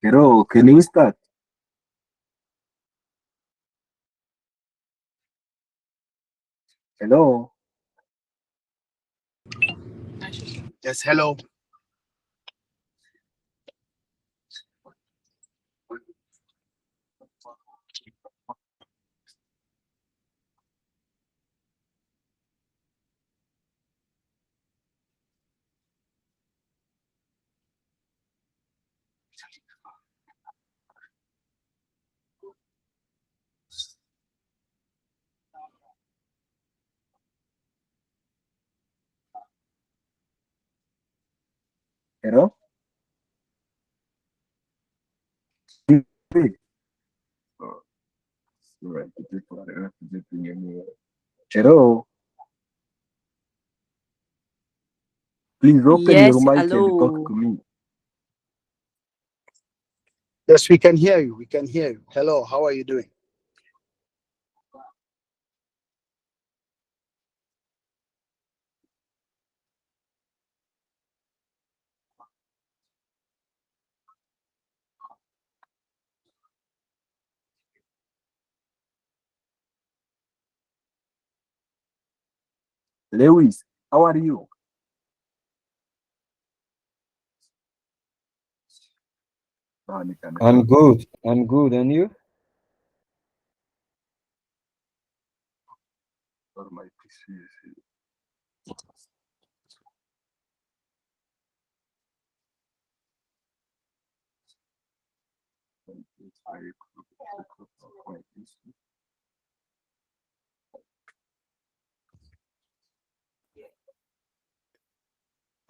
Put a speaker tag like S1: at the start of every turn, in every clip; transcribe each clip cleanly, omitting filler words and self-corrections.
S1: Hello, can we start? Hello,
S2: Yes, hello.
S1: hello. Wait. Oh, sorry, hello, please open your
S3: Yes,
S1: mic and talk
S3: hello.
S1: to me.
S2: Yes, we can hear you. We can hear you. Hello, how are you doing?
S1: Lewis, how are you? Ah,
S4: I'm good. I'm good. And you?
S1: my PC is very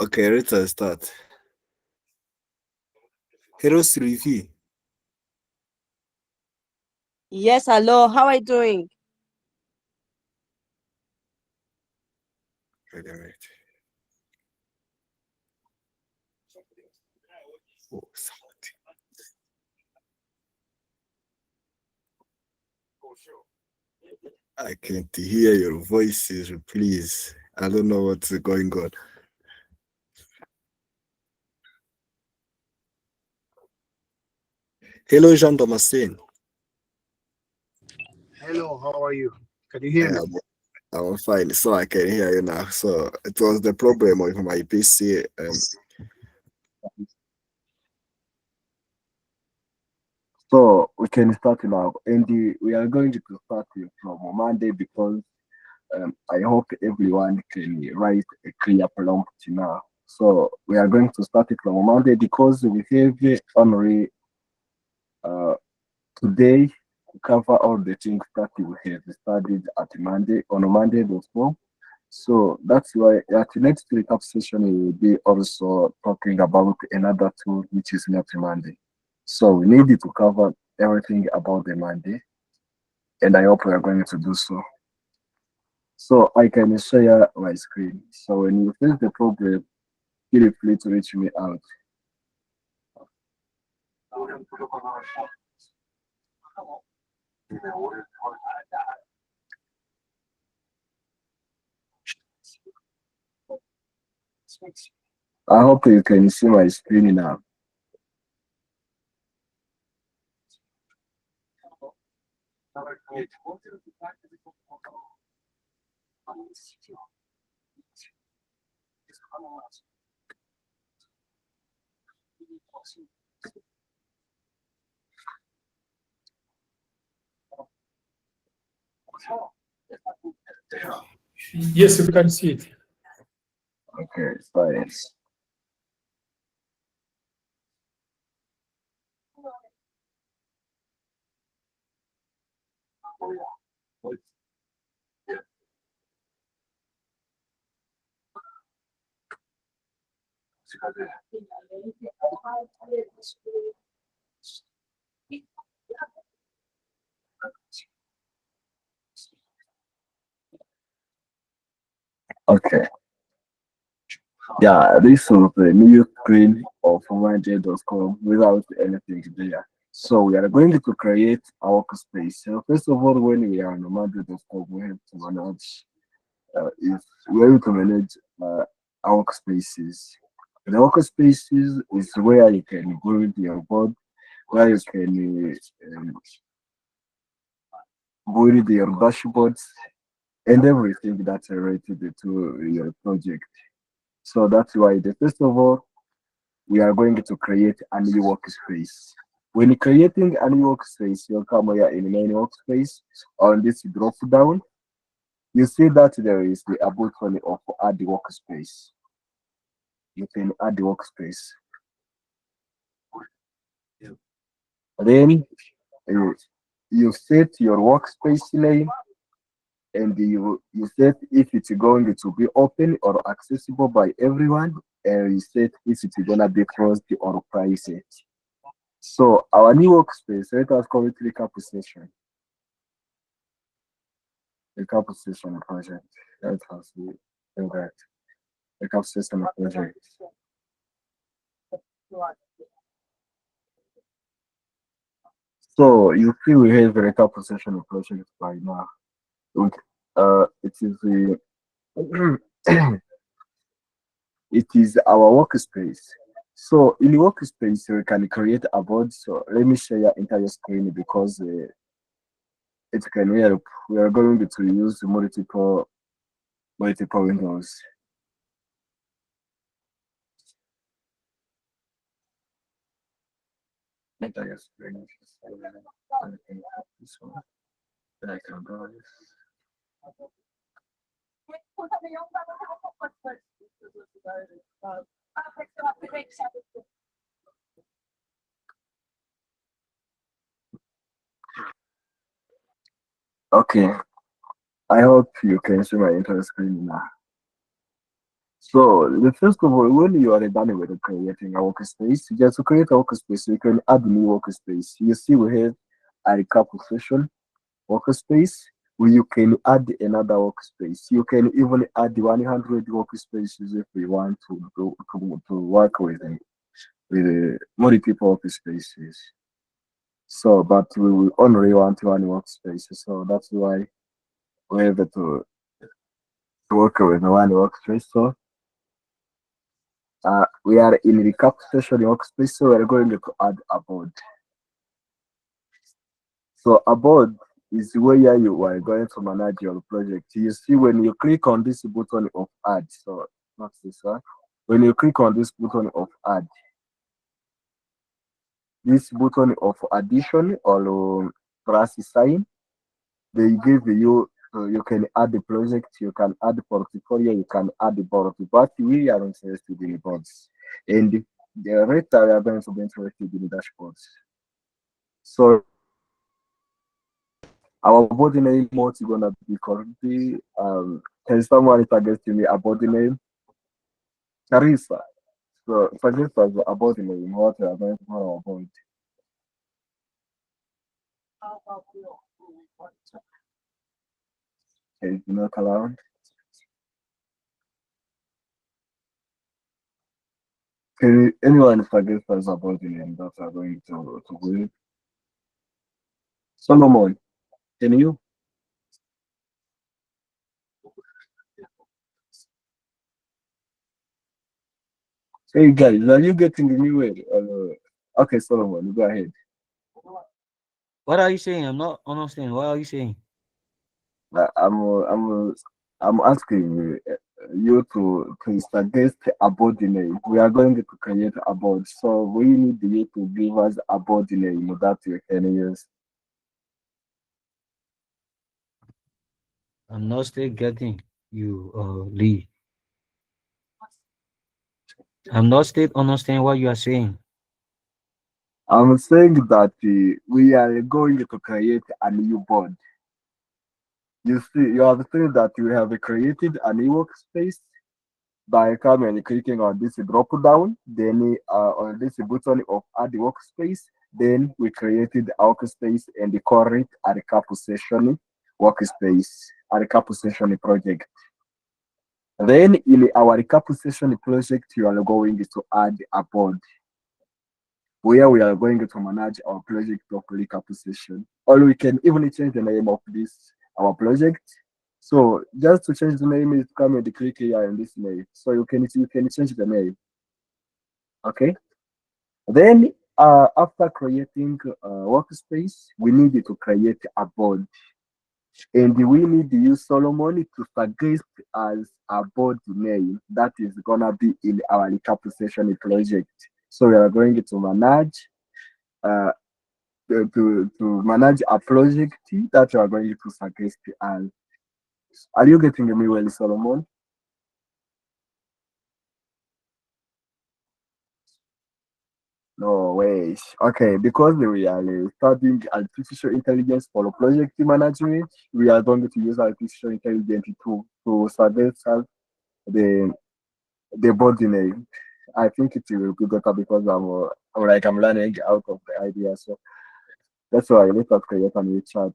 S1: Okay, let's start. Hello, Sylvie.
S3: Yes, hello. How are you doing?
S1: Wait a minute. Oh, something. I can't hear your voices, please. I don't know what's going on. Hello, Jean Damascene.
S2: Hello, how are you? Can you hear me?
S1: I'm fine, so I can hear you now. So it was the problem with my PC. So we can start now, and we are going to start from Monday because I hope everyone can write a clear prompt now. So we are going to start it from Monday because we have only uh, today to cover all the things that we have studied at Monday on Monday.com. So that's why at the next recap session we will be also talking about another tool which is not Monday. So we need to cover everything about the Monday, and I hope we are going to do so. So I can share my screen. So when you face the problem, feel free to reach me out. I hope you can see my screen now.
S5: Yes, we can see it.
S1: Okay, fine. Okay. Yeah, this is the new screen of MyJ.com without anything there. So we are going to create a workspace. So first of all, when we are on MyJ.com, we have to manage is where to manage our workspaces. The workspaces is where you can build your board where you can build your dashboards and everything that's related to your project. So that's why the first of all, we are going to create a new workspace. When creating a new workspace, you'll come here in main workspace on this drop down. You see that there is the button of add workspace. You can add the workspace. Then uh, you set your workspace name and you set if it's going to be open or accessible by everyone, and you set if it's gonna be closed or private. So our new workspace, let us call it recap session. Recap session project. Let us do that. Recap session project. So you see we have a recap session project by now. It is the it is our workspace. So in workspace, we can create a board. So let me share your entire screen because it can help. We are going to use multiple windows. Entire screen. This one. Then I can go this. Okay, I hope you can see my entire screen now. So the first of all, when you are done with creating a workspace, just to create a workspace, you can add new workspace. You see we have a recap session workspace where you can add another workspace. You can even add 100 workspaces if we want to work with multiple workspaces. So, but we will only want one workspace. So that's why we have to work with one workspace. So we are in recap session workspace, so we're going to add a board. So a board is where you are going to manage your project. You see when you click on this button of add, so not this one. When you click on this button of add, this button of addition or plus sign, they give you you can add the project, you can add the portfolio, you can add the board, but we are interested in boards. And the later we are going to be interested in dashboards. So our body name what's gonna be currently can someone suggest to me a body name? Carissa. So suggest us a body name, what we are going to know about. Okay, you know around. Can anyone suggest us a body name that we are going to go? Solomon, can you? Hey guys, are you getting me well? Okay, Solomon, go ahead.
S4: What are you saying? I'm not understanding. What are you saying?
S1: Uh, I'm uh, I'm uh, I'm asking you to suggest a body name. We are going to create a board, so we need you to give us a body name that you can use.
S4: I'm not still getting you, Lee. I'm not still understanding what you are saying.
S1: I'm saying that we are going to create a new board. You see, you have seen that we have created a new workspace by coming and clicking on this drop down, then on this button of add workspace, then we created a workspace and we call it a recap session workspace, a recap session project. Then in our recap session project, you are going to add a board where we are going to manage our project of recap session. Or we can even change the name of this our project. So just to change the name, is come and click here in this name. So you can change the name. Okay. Then After creating a workspace, we needed to create a board, and we need to use Solomon to suggest as a board name that is gonna be in our recap session project. So we are going to manage uh, to manage a project that you are going to suggest as. Are you getting me well, Solomon? No way. Okay, because we are studying artificial intelligence for project management, we are going to use artificial intelligence to suggest us the body name. I think it will be better because I'm learning out of the idea. So that's why let us create a new chat.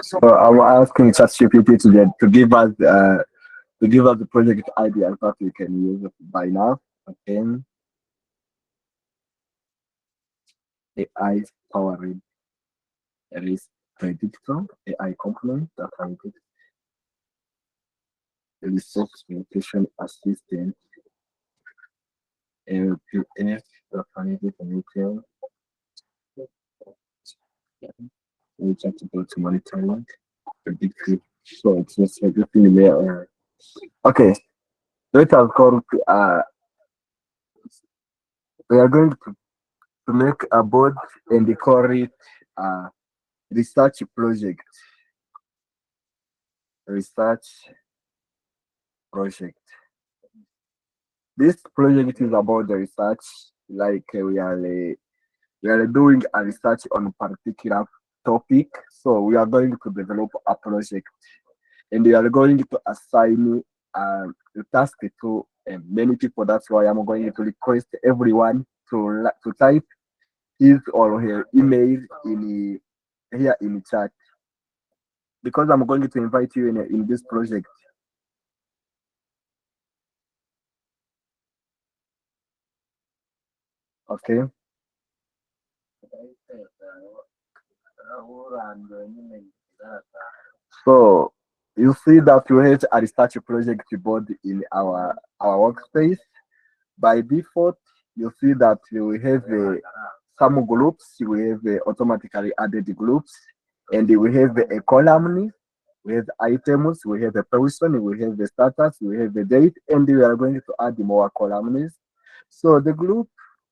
S1: So I'm asking ChatGPT to give us the project ideas that we can use by now. Again, AI powered risk predictor, AI component that can get resource communication assistant, LPF that can get a meeting, to monitoring, predictive. So it's just everything there. Okay, let us go. We are going to make a board and they call it research project. Research project. This project is about the research, like we are doing a research on a particular topic. So we are going to develop a project, and we are going to assign the task to many people. That's why I'm going to request everyone to type his or her email in here in the chat because I'm going to invite you in this project. Okay. So you see that we have a research project board in our workspace. By default, you see that we have some groups, we have automatically added groups, and we have a column, we have items, we have a person, we have the status, we have the date, and we are going to add more columns. So the group,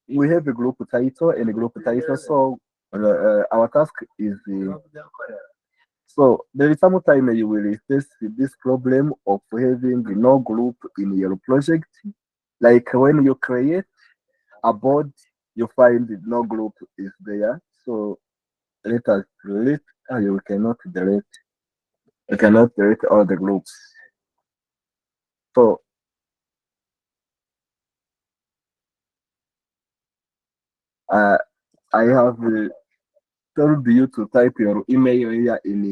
S1: we have a group title and a group title. So our task is so there is some time you will face this problem of having no group in your project. Like when you create a board, you find no group is there. So let us delete. You cannot delete. You cannot delete all the groups. So uh, I have told you to type your email here in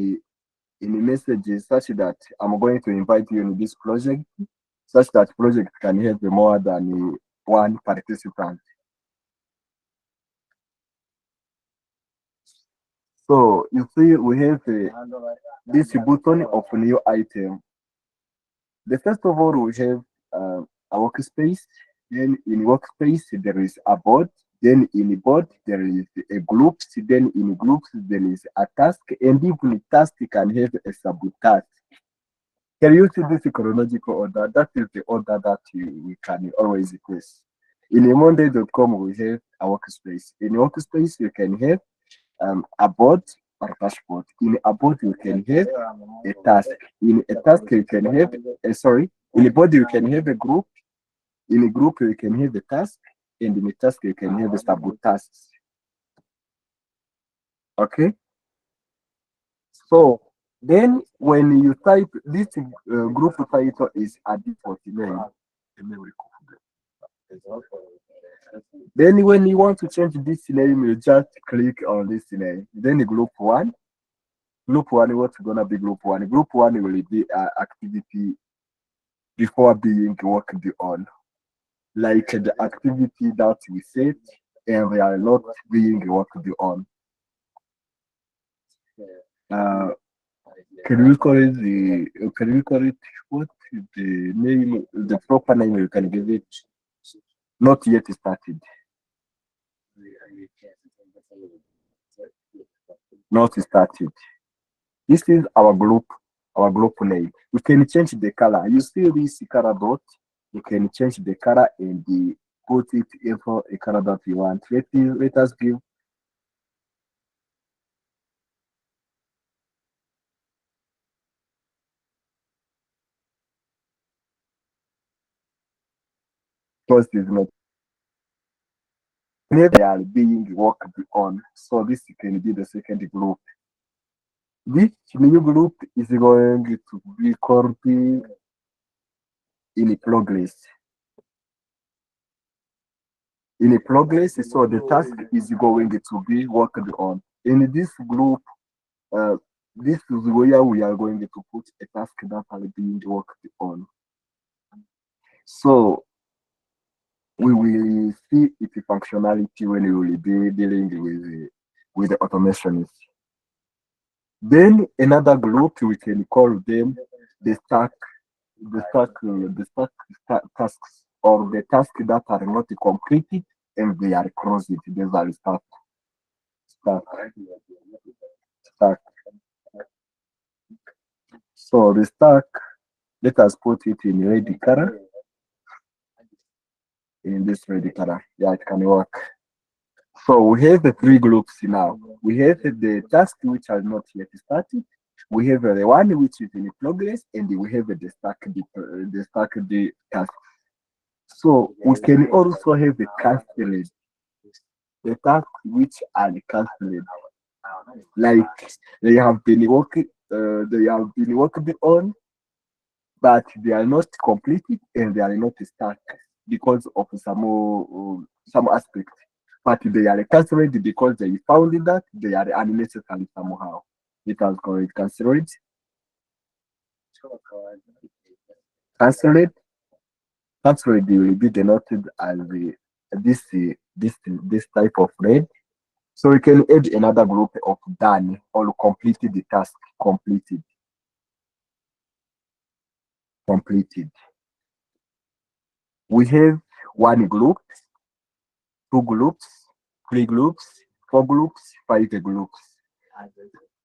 S1: the messages such that I'm going to invite you in this project, such that project can have more than one participant. So you see, we have this button of new item. The first of all, we have a workspace. Then in workspace, there is a board. Then in a board, there is a group. Then in groups, there is a task. And even a task can have a sub-task. Can you see this chronological order? That is the order that we can always use. In a Monday.com, we have a workspace. In a workspace, you can have a board or dashboard. In a board, you can have a task. In a task, you can have in a board, you can have a group. In a group, you can have a task. And in a task, you can have a sub-tasks. Okay? So then when you type this group title is a default name. Then when you want to change this name, you just click on this name. Then group one, what's gonna be group one? Group one will be activity before being worked on, like the activity that we set and they are not being worked on. Can we call it what the name, the proper name you can give it? Not yet started. Not started. This is our group name. We can change the color. You see this color dot, you can change the color and put it into a color that you want. Let us give first is not they are being worked on. So this can be the second group. This new group is going to be called in progress. In progress, so the task is going to be worked on. In this group, this is where we are going to put a task that are being worked on. So we will see its functionality when we will be dealing with the automations. Then another group we can call them the tasks or the tasks that are not completed and they are closed. These are stack. So the stack, let us put it in red color. In this red color, yeah, it can work. So we have the three groups now. We have the tasks which are not yet started. We have the one which is in progress, and we have the stacked tasks. So we can also have the cancelled, the tasks which are cancelled, like they have been working on, but they are not completed and they are not stuck because of some aspect. But they are cancelled because they found that they are unnecessary somehow. It has called cancelled. Cancelled. Cancelled will be denoted as this type of red. So we can add another group of done or completed the task. Completed. We have one group, two groups, three groups, four groups, five groups.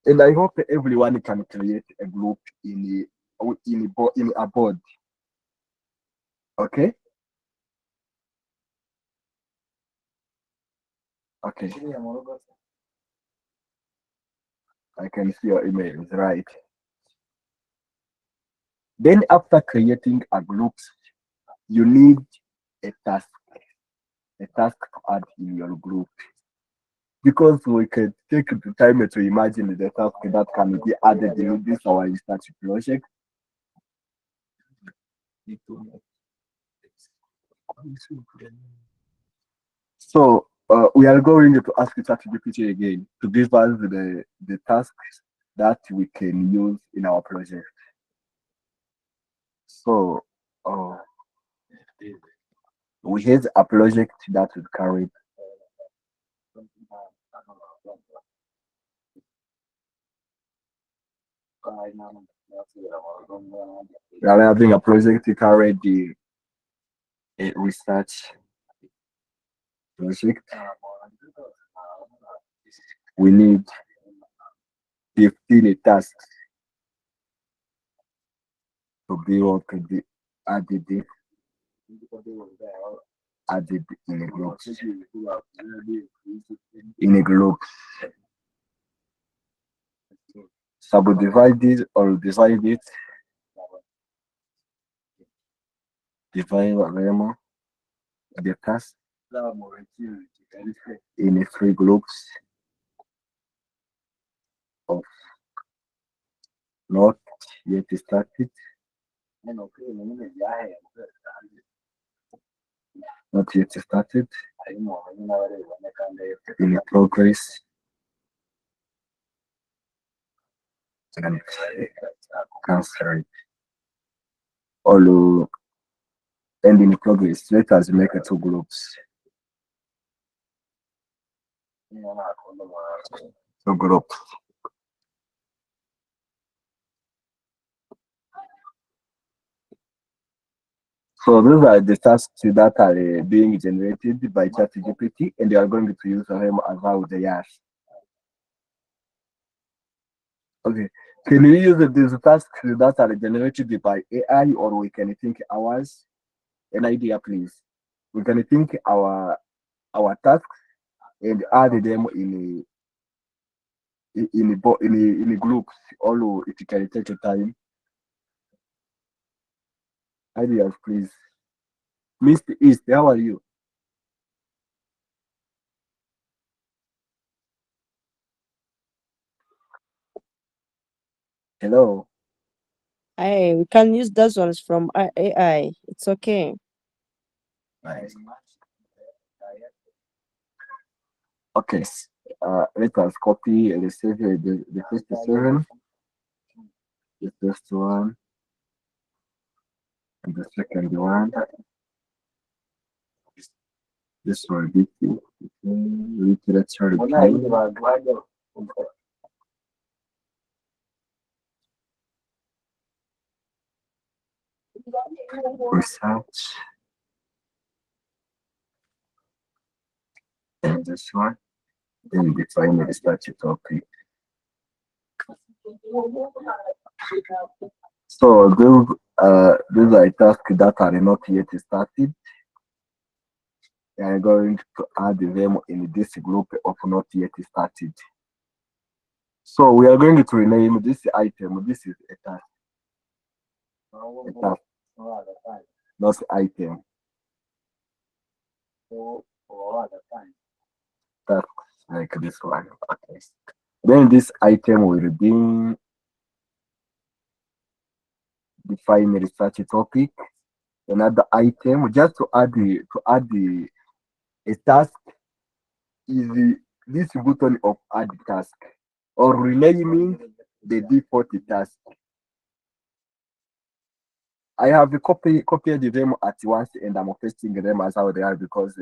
S1: And I hope everyone can create a group in a board. Okay? Okay. I can see your emails, right? Then after creating a group, you need a task to add in your group. Because we can take the time to imagine the task that can be added in this our research project. So we are going to ask ChatGPT again to give us the tasks that we can use in our project. So we have a project that is carried. We are having a project to carry the research project, we need 15 tasks to be added added in a group. In a group. Subdivide it or divide it. Divide them the task in three groups of not yet started, not yet started, in progress, and cancel it. All and in progress. Let us make two groups. Two groups. So those are the tasks that are being generated by ChatGPT, and they are going to use them as how they are. Okay. Can we use these tasks that are generated by AI, or we can think ours? An idea, please. We can think our tasks and add them in groups. Although it can take time. Ideas, please. Mr. East, how are you? Hello.
S3: Hey, we can use those ones from AI. It's okay.
S1: Nice. Okay. Let us copy and save the first seven, the first one, and the second one. This one, literature review. Research. And this one. Then define the statute topic. So these are tasks that are not yet started. We are going to add them in this group of not yet started. So we are going to rename this item. This is a task. A task, not item. Tasks like this one. Okay. Then this item will be define research topic. Another item just to add a task is this button of add task or renaming the default task. I have copied them at once and I'm pasting them as how they are because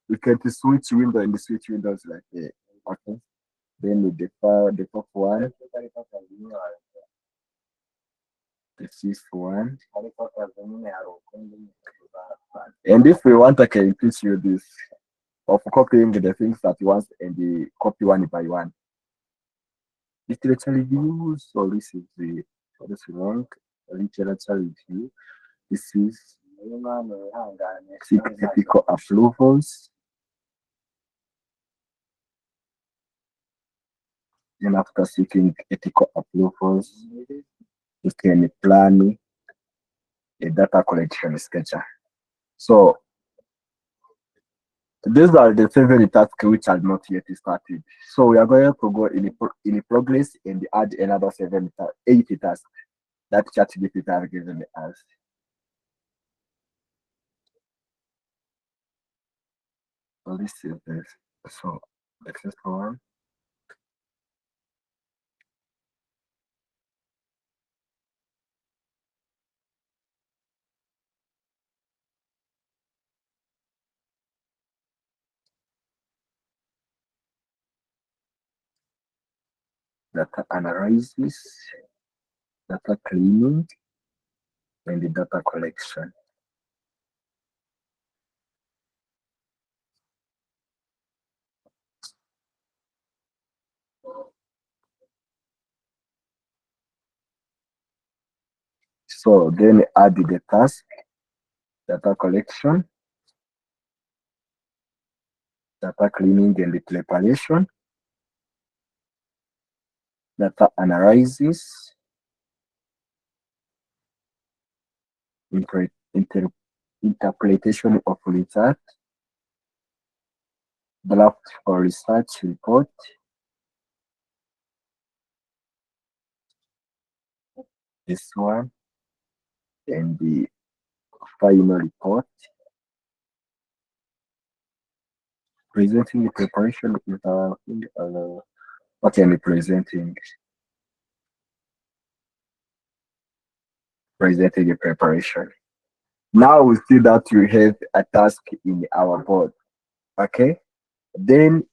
S1: we can switch window and switch windows like okay. Then the top one, the fifth one, and if we want, I can teach you this of copying the things at once and the copy one by one. Literature review. So this is this wrong. Literature review. This is ethical approvals. And after seeking ethical approvals, you can plan a data collection schedule. So these are the several tasks which are not yet started. So we are going to go in progress and add another 80 tasks that ChatGPT has given us. So this is this. So the first one. Data analysis, data cleaning, and the data collection. So then add the task, data collection, data cleaning and preparation, data analysis, interpretation of result, draft or research report, this one, and the final report. Presenting the preparation is what am I presenting? Presenting the preparation. Now we see that we have a task in our board. Okay. Then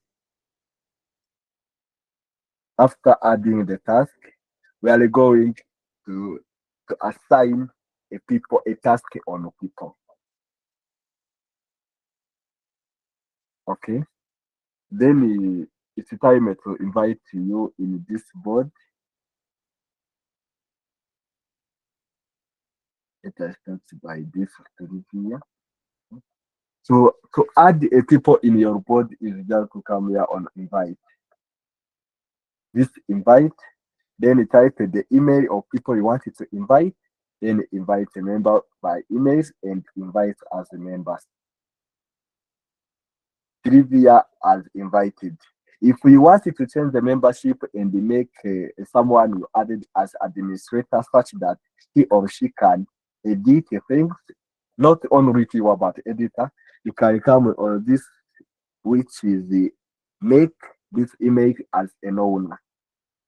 S1: after adding the task, we are going to assign a task on people. Okay. Then it's time to invite you in this board. Let us start by this here. So to add a people in your board is just to come here on invite. This invite, then you type the email of people you wanted to invite, then invite a member by emails and invite as a members. Trivia as invited. If we wanted to change the membership and make someone you added as administrator such that he or she can edit things, not only you about editor, you can come on this, which is the make this image as an owner.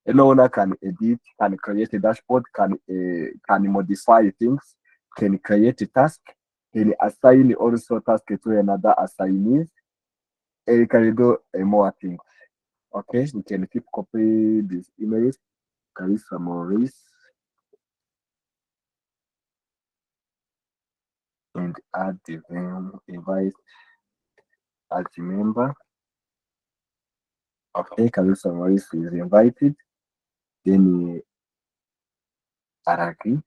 S1: An owner can edit, can create a dashboard, can modify things, can create a task, can assign also task to another assignee, and you can do more things. Okay, you can keep copy this image, Carissa Maurice, and add the invite as a member. Okay, Carissa Maurice is invited. Then Araki.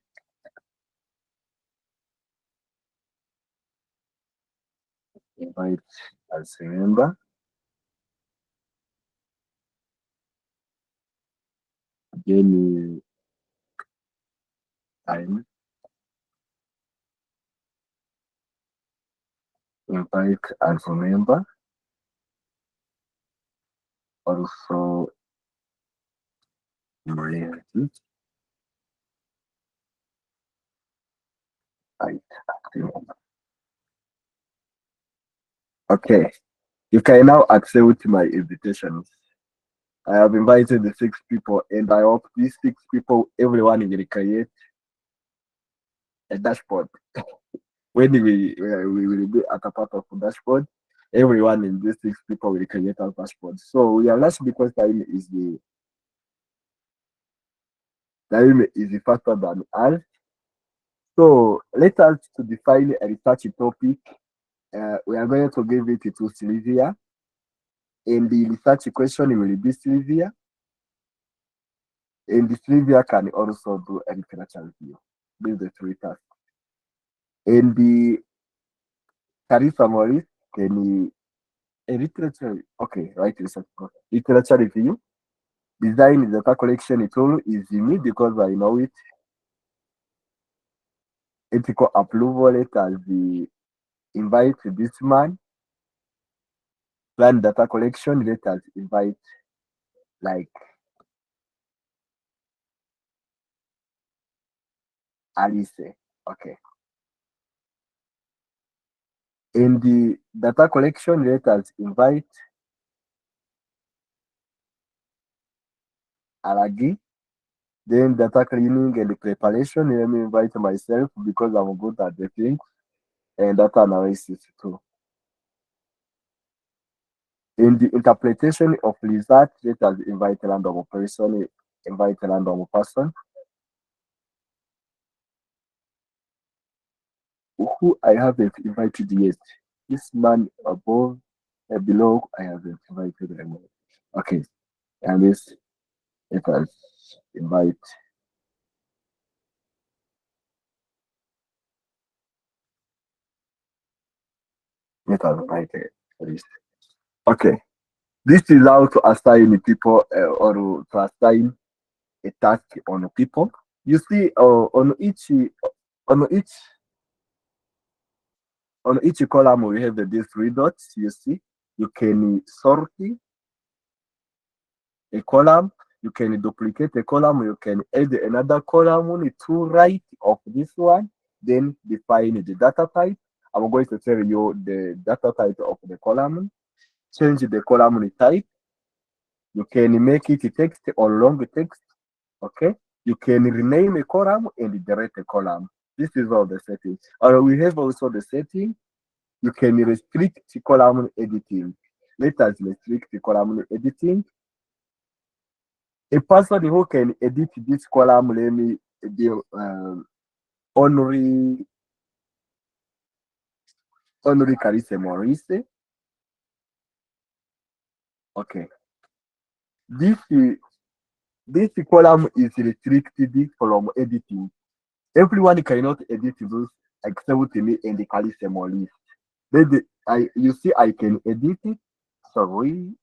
S1: Invite as a member. Then time. Invite as a member. Also, related. Right. Okay, you can now accept my invitations. I have invited the 6 people, and I hope these 6 people, everyone will create a dashboard. When we will be at a part of the dashboard, everyone in these 6 people will create a dashboard. So we are last because time is the faster than R. So let us to define a research topic. We are going to give it to Sylvia, and the research question will be Sylvia, and the Sylvia can also do a literature review. These are the 3 tasks. And the Carissa Morris can a literature, okay, right, research, literature review. Design data collection tool is me because I know it. Ethical approval letters, the invite this man. Plan data collection letters, invite like Alice. Okay. In the data collection letters, invite Alagi. Then data cleaning and the preparation, let me invite myself because I'm good at the things, and data analysis too. In the interpretation of result, let us invite a random person, invite a random person who I haven't invited yet. This man above and below, I haven't invited him. Okay, and this let us invite Let us write a list. Okay. This is how to assign people or to assign a task on people. You see, on each on each column we have these three dots. You see, you can sort a column, you can duplicate a column, you can add another column to right of this one, then define the data type. I'm going to tell you the data type of the column. Change the column type. You can make it text or long text. Okay. You can rename a column and delete a column. This is all the settings. Or we have also the setting. You can restrict column editing. Let us restrict column editing. A person who can edit this column, let me be Honorary Carisse Maurice. Okay. This column is restricted from editing. Everyone cannot edit those except me and the Carisse Maurice. Then you see I can edit it. Sorry.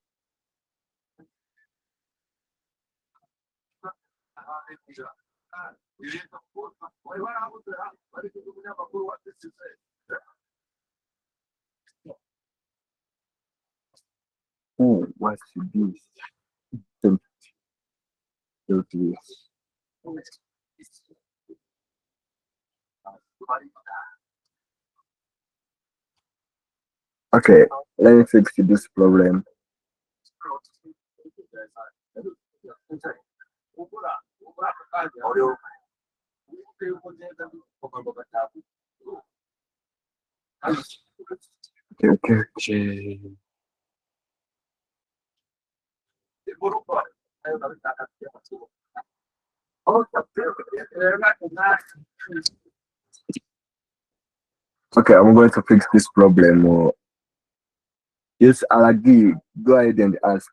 S1: Oh, what's this? This. Okay, let me fix this problem. Okay. Okay, I'm going to fix this problem. Yes, Alagi, go ahead and ask.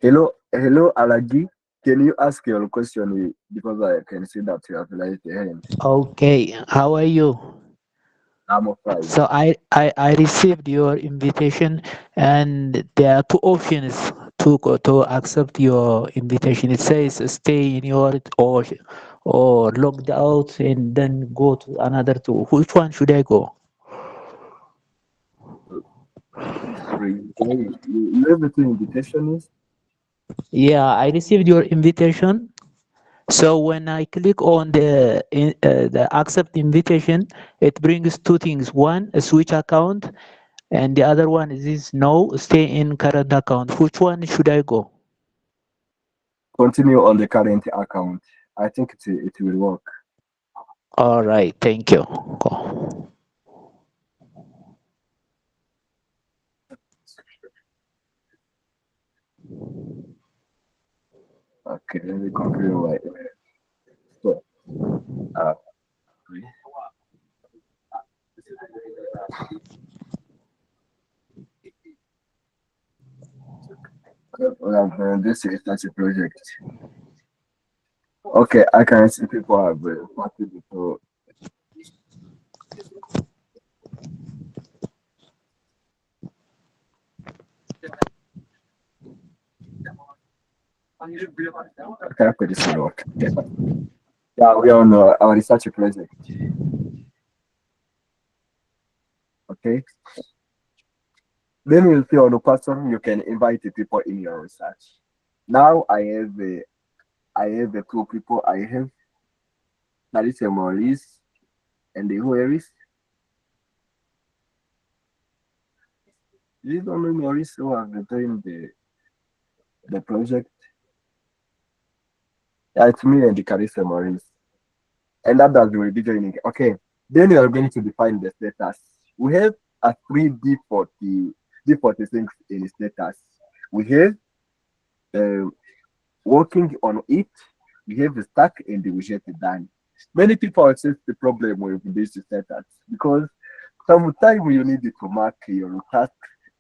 S1: Hello, Alagi. Can you ask your question because I can see that you have raised your hand.
S5: Okay, how are you?
S1: I'm fine.
S5: So I received your invitation, and there are two options to accept your invitation. It says stay in your or logged out and then go to another two. Which one should I go?
S1: You have the two invitations.
S5: Yeah, I received your invitation. So when I click on the accept invitation, it brings two things. One, a switch account, and the other one is this no, stay in current account. Which one should I go?
S1: Continue on the current account. I think it will work.
S5: All right, thank you. Go.
S1: Okay, let me confirm my so, uh, this is such a project. Okay, I can see people have participated. So, okay, after this will work. Yeah, we are on our research project. Okay. Then we'll see on the person you can invite the people in your research. Now I have the two people I have. That is a Maurice and the who is. This is only Maurice who have been doing the project. Yeah, it's me and the Carissa Maurice. And others will be joining. Okay. Then we are going to define the status. We have a three default things in status. We have working on it, we have the stack and we get it done. Many people assess the problem with this status because sometimes you need to mark your task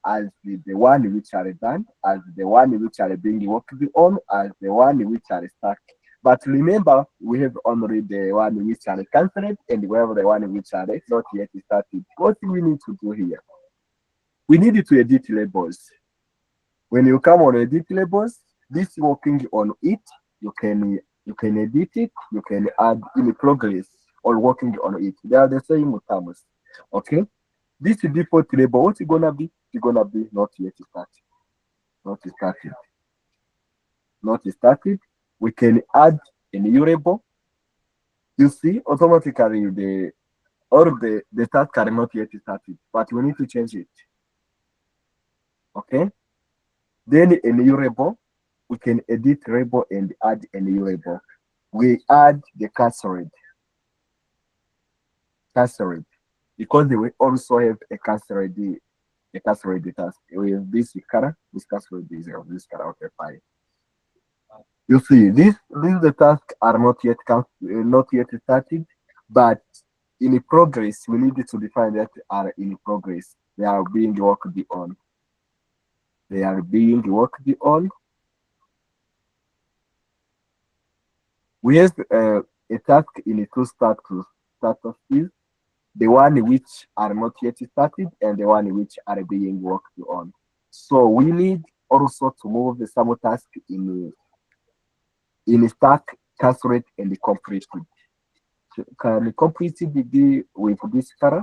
S1: as the one which are done, as the one which are being worked on, as the one which are stuck. But remember, we have only the one which are cancelled and we have the one which are not yet started. What we need to do here? We need to edit labels. When you come on edit labels, this working on it, you can edit it, you can add in progress or working on it. They are the same terms. Okay? This default label, what's it gonna be? It's gonna be not yet started. Not started. Not started. We can add a new label. You see, automatically the task are not yet started, but we need to change it. Okay? Then a new label, we can edit label and add a new label. We add the cancelled because they will also have a cancelled task. We have this color, this cancelled this color. Okay, fine. You see, these the tasks are not yet started, but in progress. We need to define that are in progress. They are being worked on. They are being worked on. We have a task in a two status is the one which are not yet started and the one which are being worked on. So we need also to move some task in stack, cancelled, and completed. Can completed be with this color?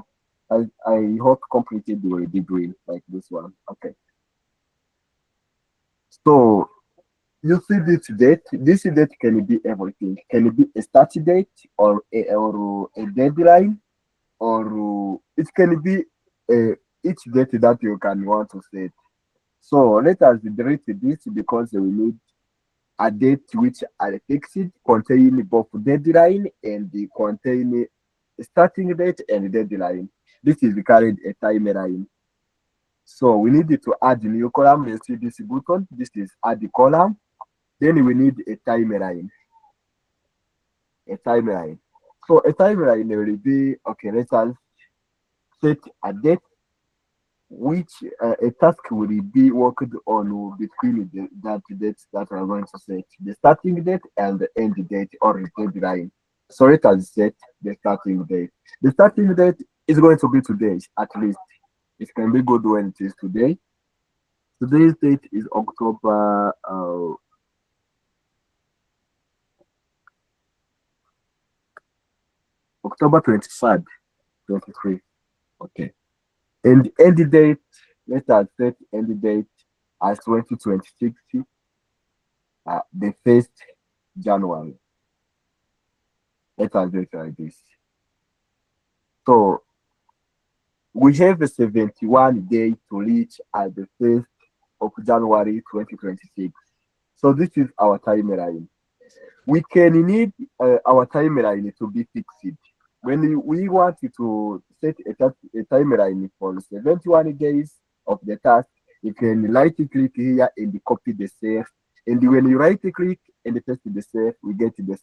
S1: I hope completed will be green like this one. Okay. So you see this date. This date can be everything. Can be a start date or a deadline, or it can be each date that you can want to set. So let us delete this because we need a date which are fixed, containing both deadline and the contain starting date and deadline. This is carried a timeline. So we need to add new column. You see this button. This is add the column. Then we need a timeline. A timeline. So a timeline will be okay. Let us set a date which a task will be worked on between that dates that we are going to set the starting date and the end date or the deadline. So let us set the starting date. The starting date is going to be today at least. It can be good when it is today. Today's date is October 23rd, 23. Okay. And end date, let us set end date as 2026, the 1st January. Let us do it like this. So we have a 71 day to reach at the 1st of January 2026. So this is our timeline. We can need our timeline to be fixed. When we want to set a timeline for 71 days of the task, you can right click here and copy the cell. And when you right click and paste the cell, we get the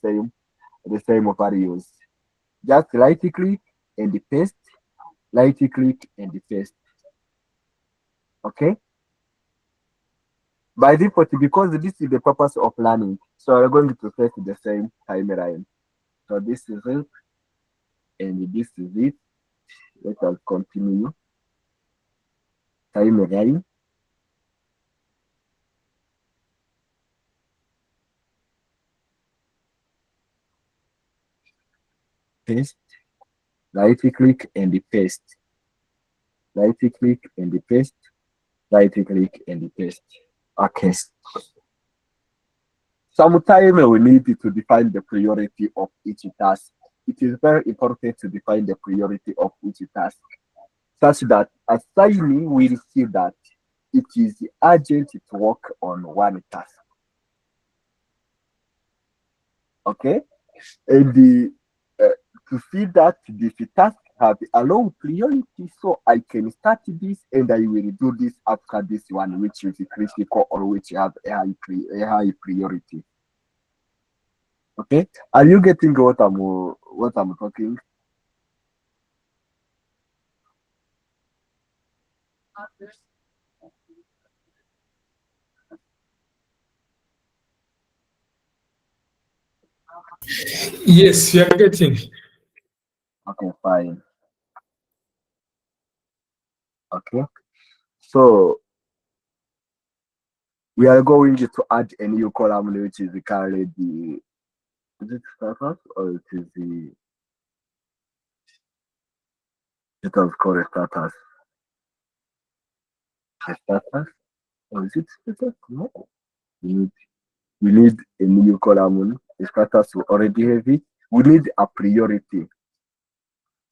S1: same values. Just right click and paste, right click and paste. Okay? By default, because this is the purpose of learning, so we're going to set the same timeline. So this is it, and this is it. Let us continue. Timeline. Paste. Right click and paste. Right click and paste. Right click and paste. Okay. Sometimes we need to define the priority of each task. It is very important to define the priority of each task, such that assignee will see that it is urgent to work on one task. Okay, and to see that this task have a low priority, so I can start this and I will do this after this one, which is critical or which have a high priority. Okay, are you getting what I'm talking?
S6: Yes, you are getting.
S1: Okay, fine. Okay. So we are going to add a new column which is currently the, is it status or it is the, it was called a status. A status? Or is it status? No. We need a new column. A status we already have it. We need a priority.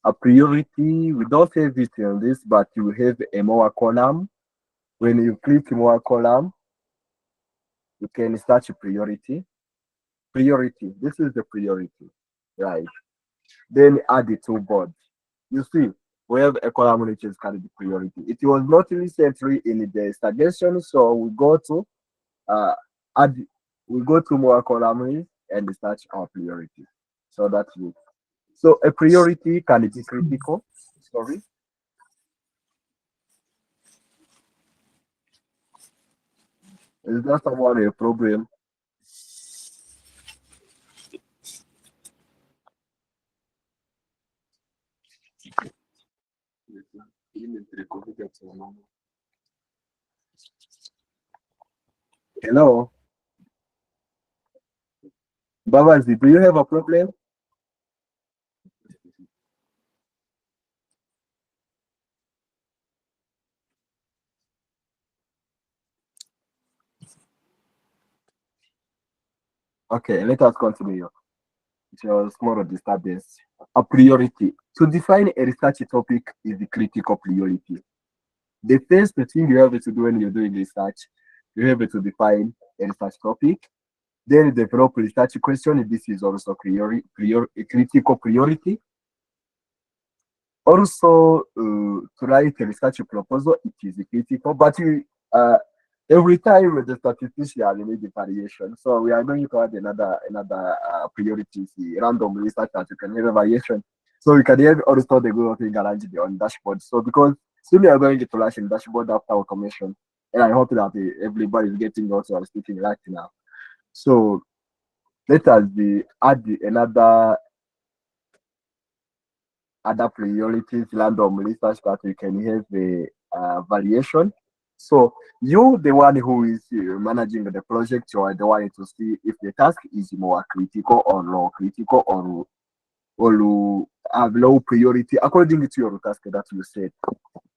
S1: A priority, we don't have it on this, but you have a more column. When you click more column, you can search priority. Priority. This is the priority, right? Then add the two boards. You see, we have a column which is called the priority. It was not recently in the suggestion, so we go to add. We go to more columns and search our priority. So that's it. So a priority can be critical. Sorry. Is that someone a problem? Hello, Babazi, do you have a problem? Okay, let us continue. It was more of disturbance. A priority. To define a research topic is the critical priority. The first thing you have to do when you're doing research, you have to define a research topic, then develop research question. This is also a critical priority. Also, to write a research proposal, it is critical, but every time with the statistician, you need the variation. So we are going to add another priority, random research that you can have a variation. So we can have also the good thing arranged on dashboard. So because soon we are going to launch a dashboard after automation, and I hope that everybody is getting also speaking right now. So let us add other priorities random research that we can have a variation. So you, the one who is managing the project, you are the one to see if the task is more critical or low critical or have low priority according to your task that you said.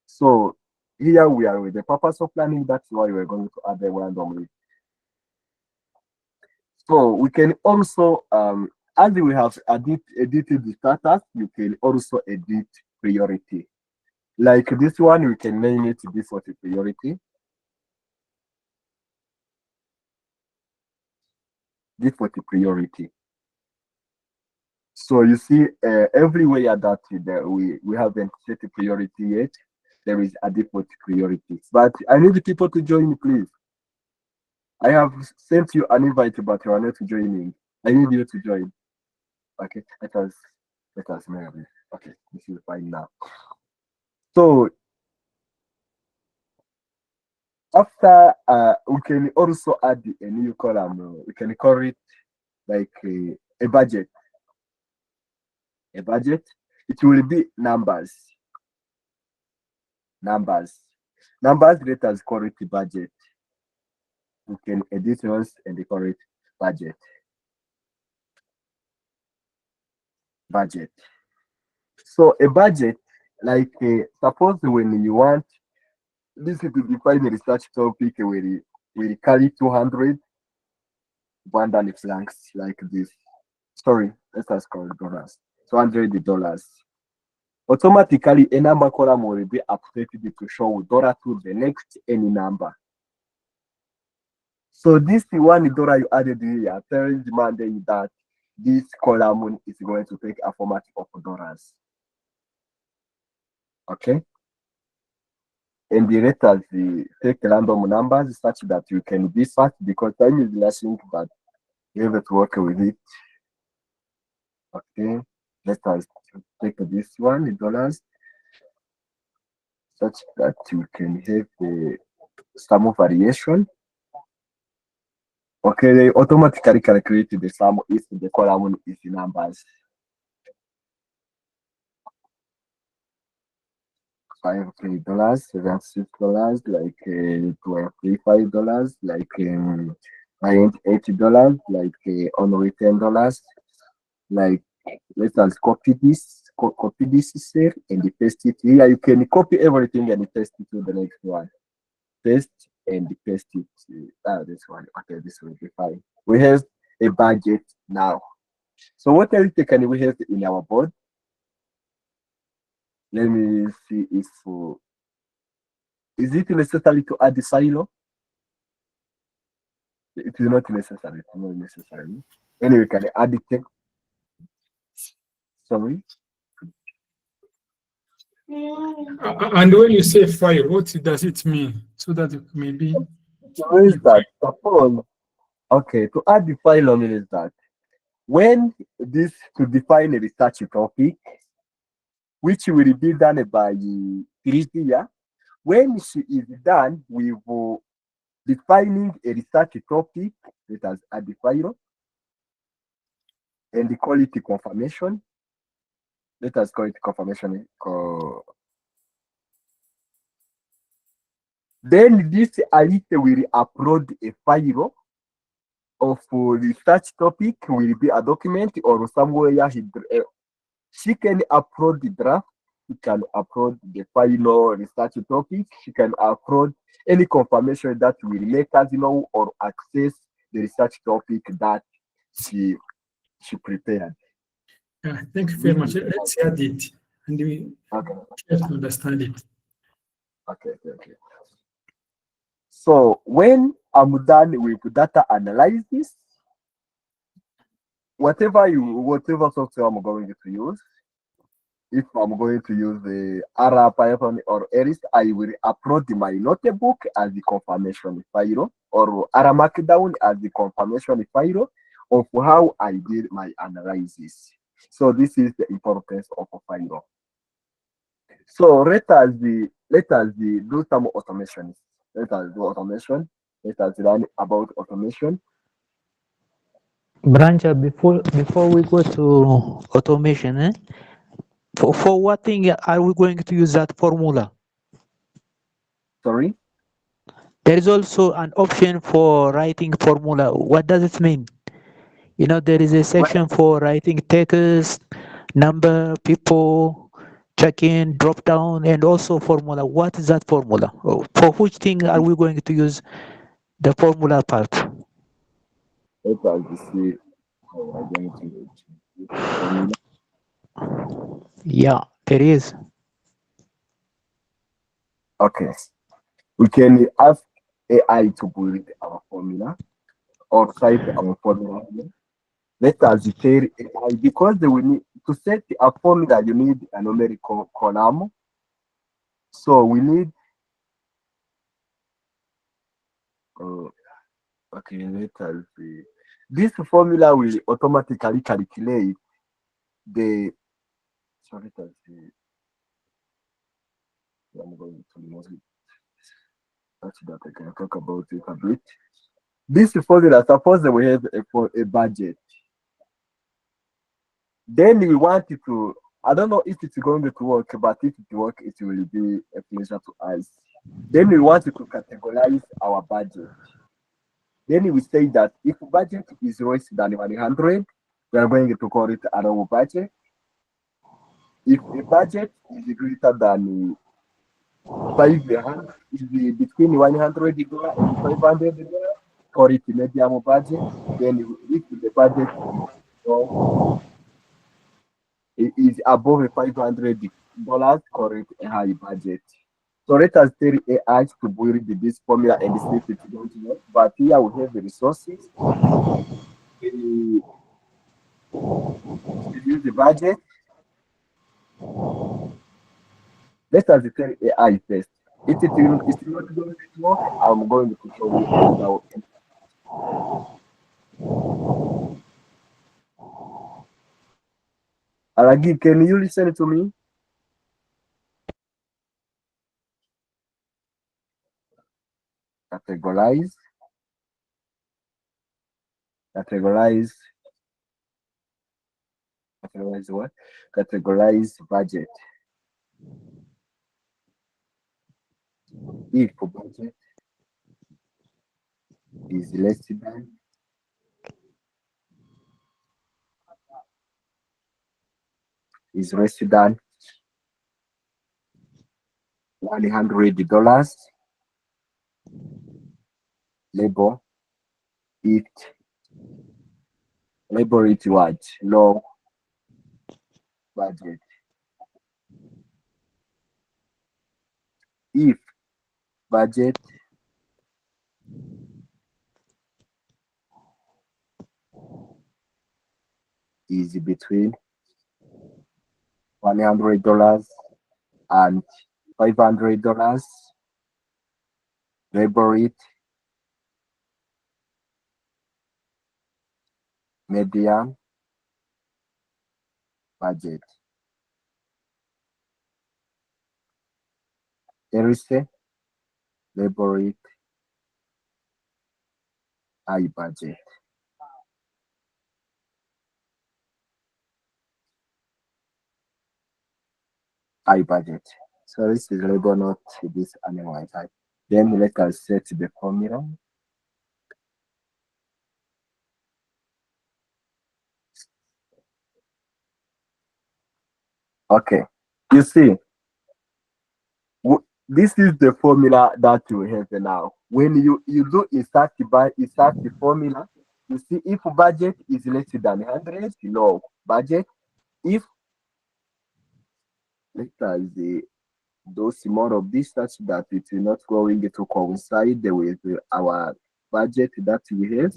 S1: So here we are with the purpose of planning. That's why we're going to add the randomly. So we can also as we have edited the status, you can also edit priority. Like this one, we can name it default priority. Default priority. So you see, everywhere that we haven't set a priority yet, there is a default priority. But I need people to join me, please. I have sent you an invite, but you are not joining. I need you to join. Okay, let us maybe. Okay, this is fine now. So after we can also add a new column. We can call it like a budget. A budget. It will be numbers. Numbers. Numbers. Let us call it budget. We can edit those and call it budget. Budget. So a budget, like suppose when you want this is to define a research topic where we carry 200 Rwandan francs like this. Sorry, let us call it dollars. $200. Automatically, a number column will be updated to show dollar to the next any number. So this $1 you added here tells Monday that this column is going to take a format of dollars. Okay. And the letters take random numbers such that you can be fast because time is lashing, but you have to work with it. Okay, let us take this one in dollars such that you can have some variation. Okay, they automatically calculate the sum if the column is numbers. $5, $6, like $25, like $98, like only $10, like let us copy this, copy this cell and paste it here. You can copy everything and paste it to the next one. Paste and paste it. This one. Okay, this will be fine. We have a budget now. So what else can we have in our board? Let me see if is it necessary to add the silo? It is not necessary. It's not necessary. Anyway, we can add it. Sorry.
S6: And when you say file, what does it mean? So that maybe.
S1: What is that? Suppose, okay, to add the file means that when this to define a research topic, which will be done by Christia, when she is done with defining a research topic, let us add the file and the quality confirmation. Let us call it confirmation. Then this Alite will upload a file of research topic, will be a document or somewhere she can upload the draft, she can upload the final research topic, she can upload any confirmation that will make us know or access the research topic that she prepared.
S6: Yeah, thank you very much. Let's add it and we
S1: Okay.
S6: try to understand it.
S1: Okay. So when I'm done with data analysis, whatever software I'm going to use, if I'm going to use the R, Python, or Eris, I will upload my notebook as the confirmation file, or R Markdown as the confirmation file of how I did my analysis. So this is the importance of a file. So let us do some automation. Let us do automation. Let us learn about automation.
S5: Brancha, before we go to automation, for what thing are we going to use that formula?
S1: Sorry.
S5: There is also an option for writing formula. What does it mean? You know, there is a section for writing text, number, people, check-in, drop down, and also formula. What is that formula? For which thing are we going to use the formula part?
S1: Let us see how we're going to use the formula.
S5: Yeah, there is.
S1: Okay. We can ask AI to build our formula or type our formula here. Let us tell AI because they will need to set a formula, you need a numerical column. So we need okay, let us see. This formula will automatically calculate the sorry, let us see. I'm going to remove it. Such that I can talk about it a bit. This formula, suppose that we have a budget. Then we want it to, I don't know if it's going to work, but if it works, it will be a pleasure to us. Then we want to categorize our budget. Then we say that if budget is less than 100, we are going to call it a low budget. If the budget is greater than 500, is between $100 and $500, call it medium budget. Then if the budget is above $500, call it a high budget. So let us tell AI to build this formula and see if it's going to work. But here we have the resources. We use the budget. Let us tell AI first. If it's not going to work, I'm going to show you another. Alagi, can you listen to me? Categorize. categorize what? Categorize budget. If budget is less than $100, label it what? Low budget. If budget is between $100 and $500, label it medium budget. Erase, label it high budget. High budget. So this is label not this animal type. Then let us set the formula. Okay, you see, this is the formula that we have now. When you do insert the formula, you see if budget is less than 100, low budget. If let us do some more of this such that it is not going to coincide with our budget that we have.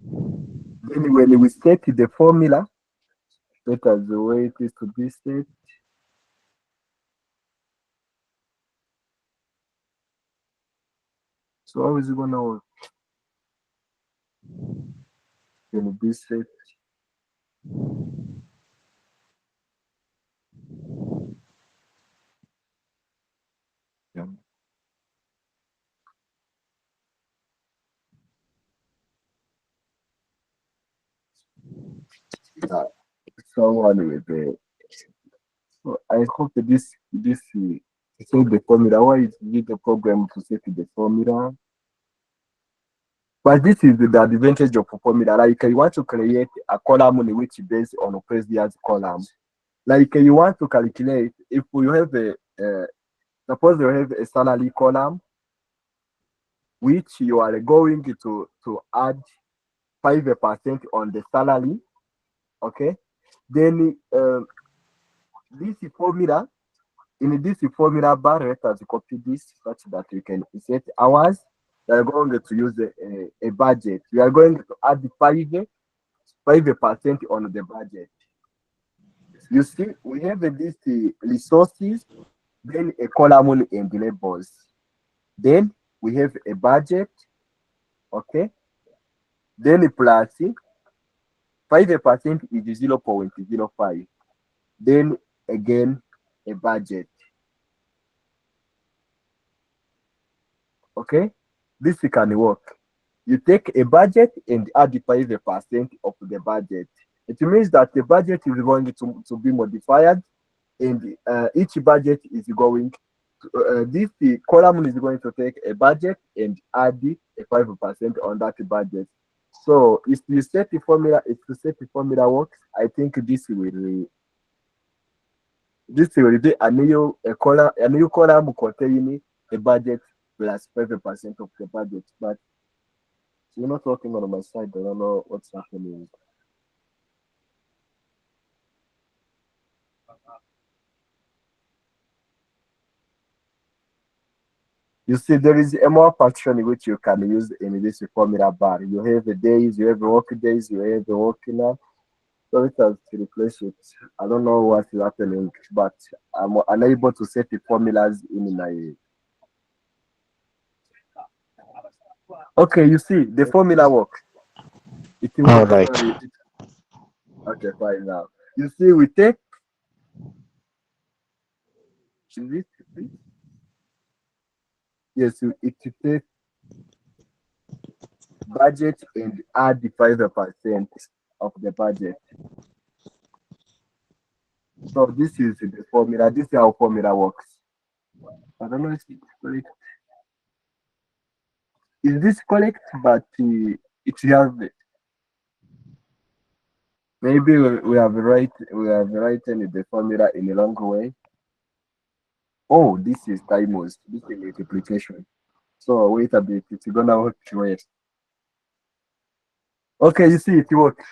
S1: Then when we set the formula, let us the way it is to be set. So how is it gonna work? Can it be set? Yeah. Someone with the. So I hope that this set the formula. Why is it the program to set the formula? But this is the advantage of a formula. Like you want to create a column which is based on a previous column. Like you want to calculate if you have suppose you have a salary column, which you are going to add 5% on the salary. Okay, then this formula. In this formula bar, let us copy this such that we can set hours. We are going to use a budget. We are going to add 5% on the budget. You see, we have this resources, then a column and labels. Then we have a budget, okay? Then plus 5% is 0.05. Then again, a budget. Okay, this can work. You take a budget and add 5% of the budget. It means that the budget is going to be modified, and each budget is going to, this column is going to take a budget and add a 5% on that budget. So if you set the formula, works, I think this will be a new column containing a budget plus 5% of the budget. But you're not working on my side. I don't know what's happening. You see, there is a more function which you can use in this formula bar. You have the days, you have the work days, you have the working hours. So it has to replace it. I don't know what is happening, but I'm unable to set the formulas in my. Okay, you see, the formula works. It works.
S2: All right.
S1: Okay, fine now. You see, we take. Is it? Yes, it takes budget and add the 5% of the budget. So this is the formula. This is how formula works. I don't know if it's correct. Is this correct? But it has maybe we have written the formula in a wrong way. Oh, this is timers. This is multiplication. So wait a bit. It's gonna work well. Okay, you see it works.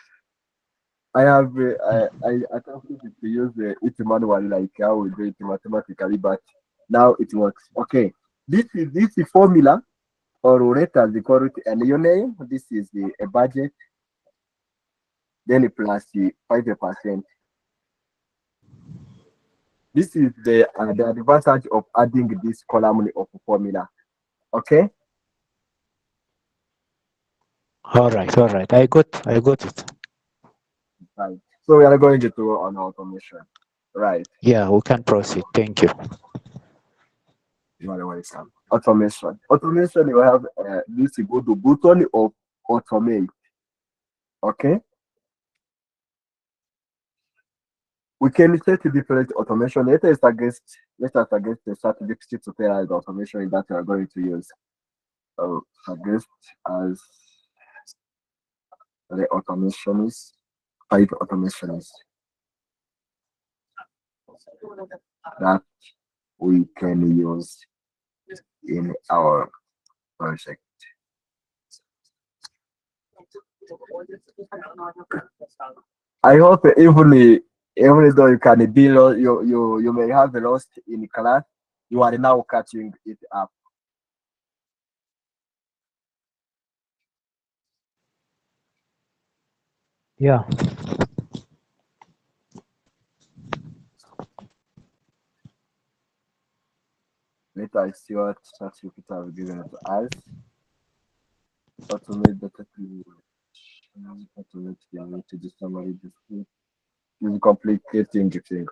S1: I have I attempted to use it manually like how we do it mathematically, but now it works. Okay, this is formula or let us call it and your name. This is a budget, then plus the 5%. This is the advantage of adding this column of formula. Okay.
S5: All right, all right. I got it.
S1: Right. So we are going to do on automation. Right.
S5: Yeah, we can proceed. Thank you.
S1: You are welcome. Automation. Automation, you have this go to button of automate. Okay. We can set different automation. Let us against the strategic to tell us the automation that we are going to use. Suggest as the automation is 5 automations that we can use in our project. I hope even though you can be you may have lost in class, you are now catching it up.
S5: Yeah.
S1: Let us see what ChatGPT have given to us. Automate data automate the image to the summary display. Use complicating thing.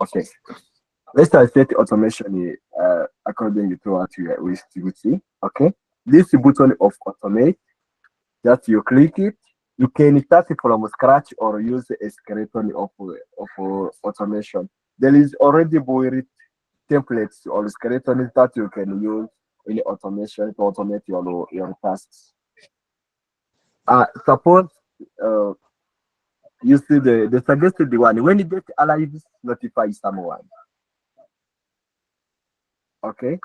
S1: Okay. Let's set automation according to what we see. Okay. This button of automate, just you click it. You can start it from scratch or use a skeleton of automation. There is already built templates or skeletons that you can use in automation to automate your tasks. Suppose you see the suggested one. When you get alive, notify someone. Okay.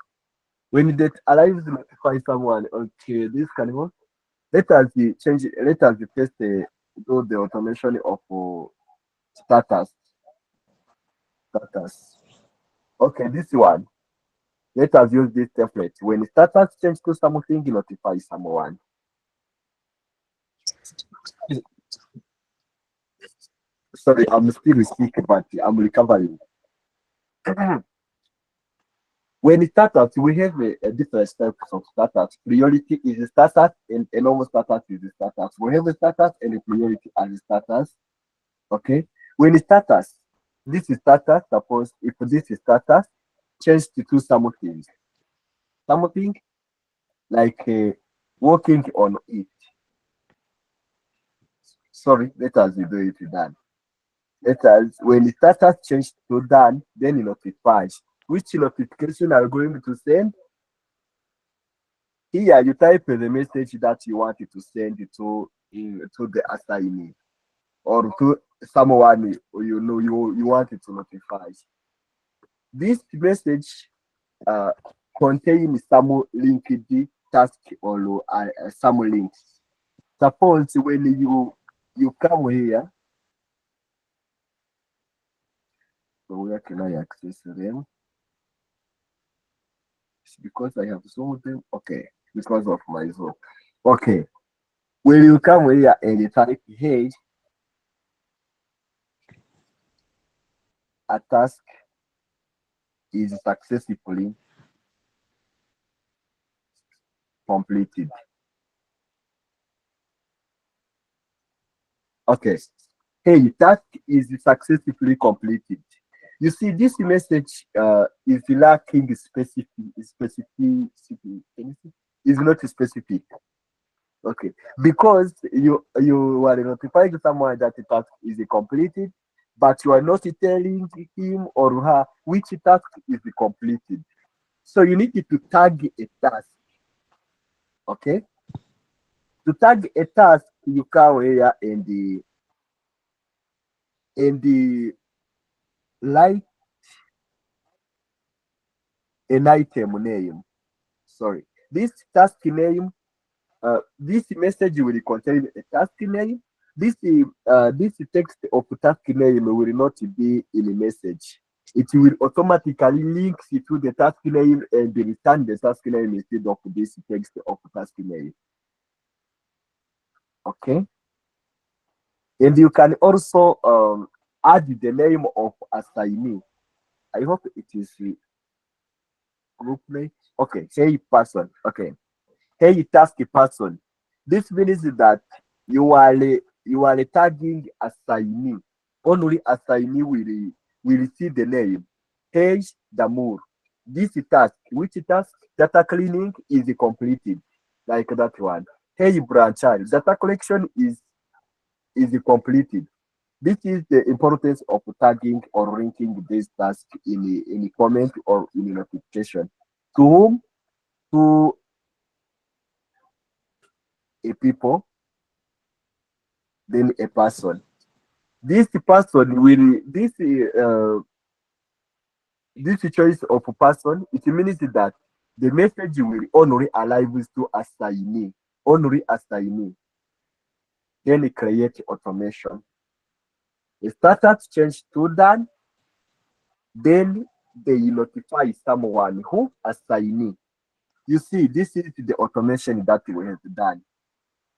S1: When you get alive, notify someone. Okay, this can work. Let us change it. Let us test do the automation of status. Status. Okay, this one. Let us use this template. When status change to something, notify someone. Sorry, I'm still speaking, but I'm recovering. When it starts, we have a different types of status. Priority is the status and enormous status is the status. We have a status and a priority as a status. Okay. When it status, this is status. Suppose if this is status, change to something. Something like working on it. Sorry, let us do it done. Let us when the status change to done, then it notifies. Which notification are you going to send? Here you type the message that you wanted to send to the assignee or to someone you wanted to notify. This message contains some linked task or some links. Suppose when you come here, so where can I access them? It's because I have some of them. Okay, because of my Zoom. Okay, when you come here and you type, hey, a task is successfully completed. Okay, hey, task is successfully completed. You see, this message is lacking specificity. Is not specific. Okay, because you are notifying someone that the task is completed, but you are not telling him or her which task is completed. So you need to tag a task. Okay, to tag a task, you come here and the like an item name. Sorry, this task name. This message will contain a task name. This text of task name will not be in a message. It will automatically link to the task name and return the task name instead of this text of task name. Okay. And you can also add the name of assignee. I hope it is group name. Okay, hey person. Okay. Hey task person. This means that you are tagging assignee. Only assignee will see the name. Hey Damur. This task, which task? Data cleaning is completed. Like that one. Hey Branchard. Data collection is completed. This is the importance of tagging or linking this task in a comment or in a notification. To whom? To a people, then a person. This person will this choice of a person, it means that the message will only arrive to assignee, only assignee. Then create automation. A status change to done, then they notify someone who assignee. You see, this is the automation that we have done.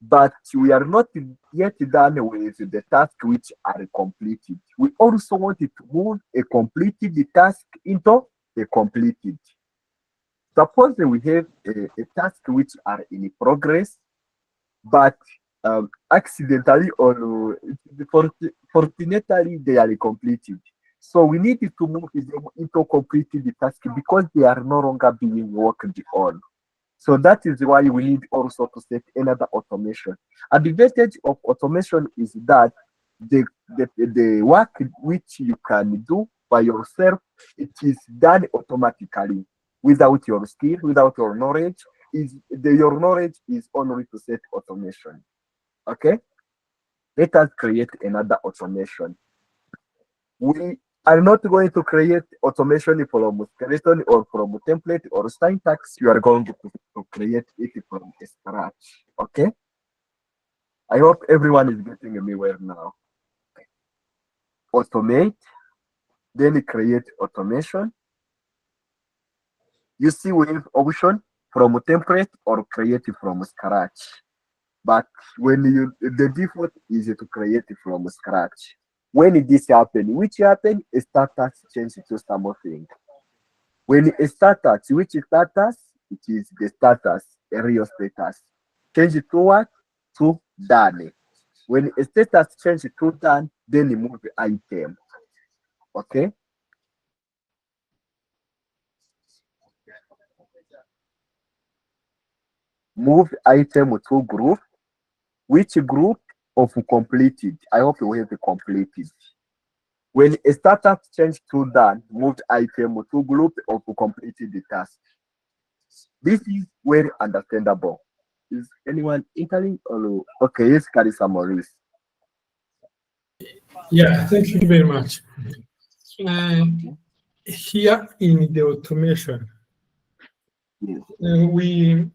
S1: But we are not yet done with the tasks which are completed. We also wanted to move a completed task into a completed. Suppose we have a task which are in progress, but accidentally or fortunately they are completed. So we need to move them into completed task because they are no longer being worked on. So that is why we need also to set another automation. And the advantage of automation is that the work which you can do by yourself, it is done automatically without your skill, without your knowledge. Your knowledge is only to set automation. Okay? Let us create another automation. We are not going to create automation from skeleton or from template or syntax. You are going to create it from scratch. Okay? I hope everyone is getting me well now. Automate, then create automation. You see we have option from template or create from scratch. But when the default is to create from scratch. When this happens, which happen, a status change to something. When a status, which status? It is the status, a real status. Change it to what? To done. When a status change to done, then you move the item. Okay? Move item to group. Which group of completed? I hope you have the completed. When a status change to done, moved item to group of completed the task. This is very understandable. Is anyone entering? Or okay, yes, carry some more risk.
S6: Yeah, thank you very much. Here in the automation,
S1: Yes.
S6: We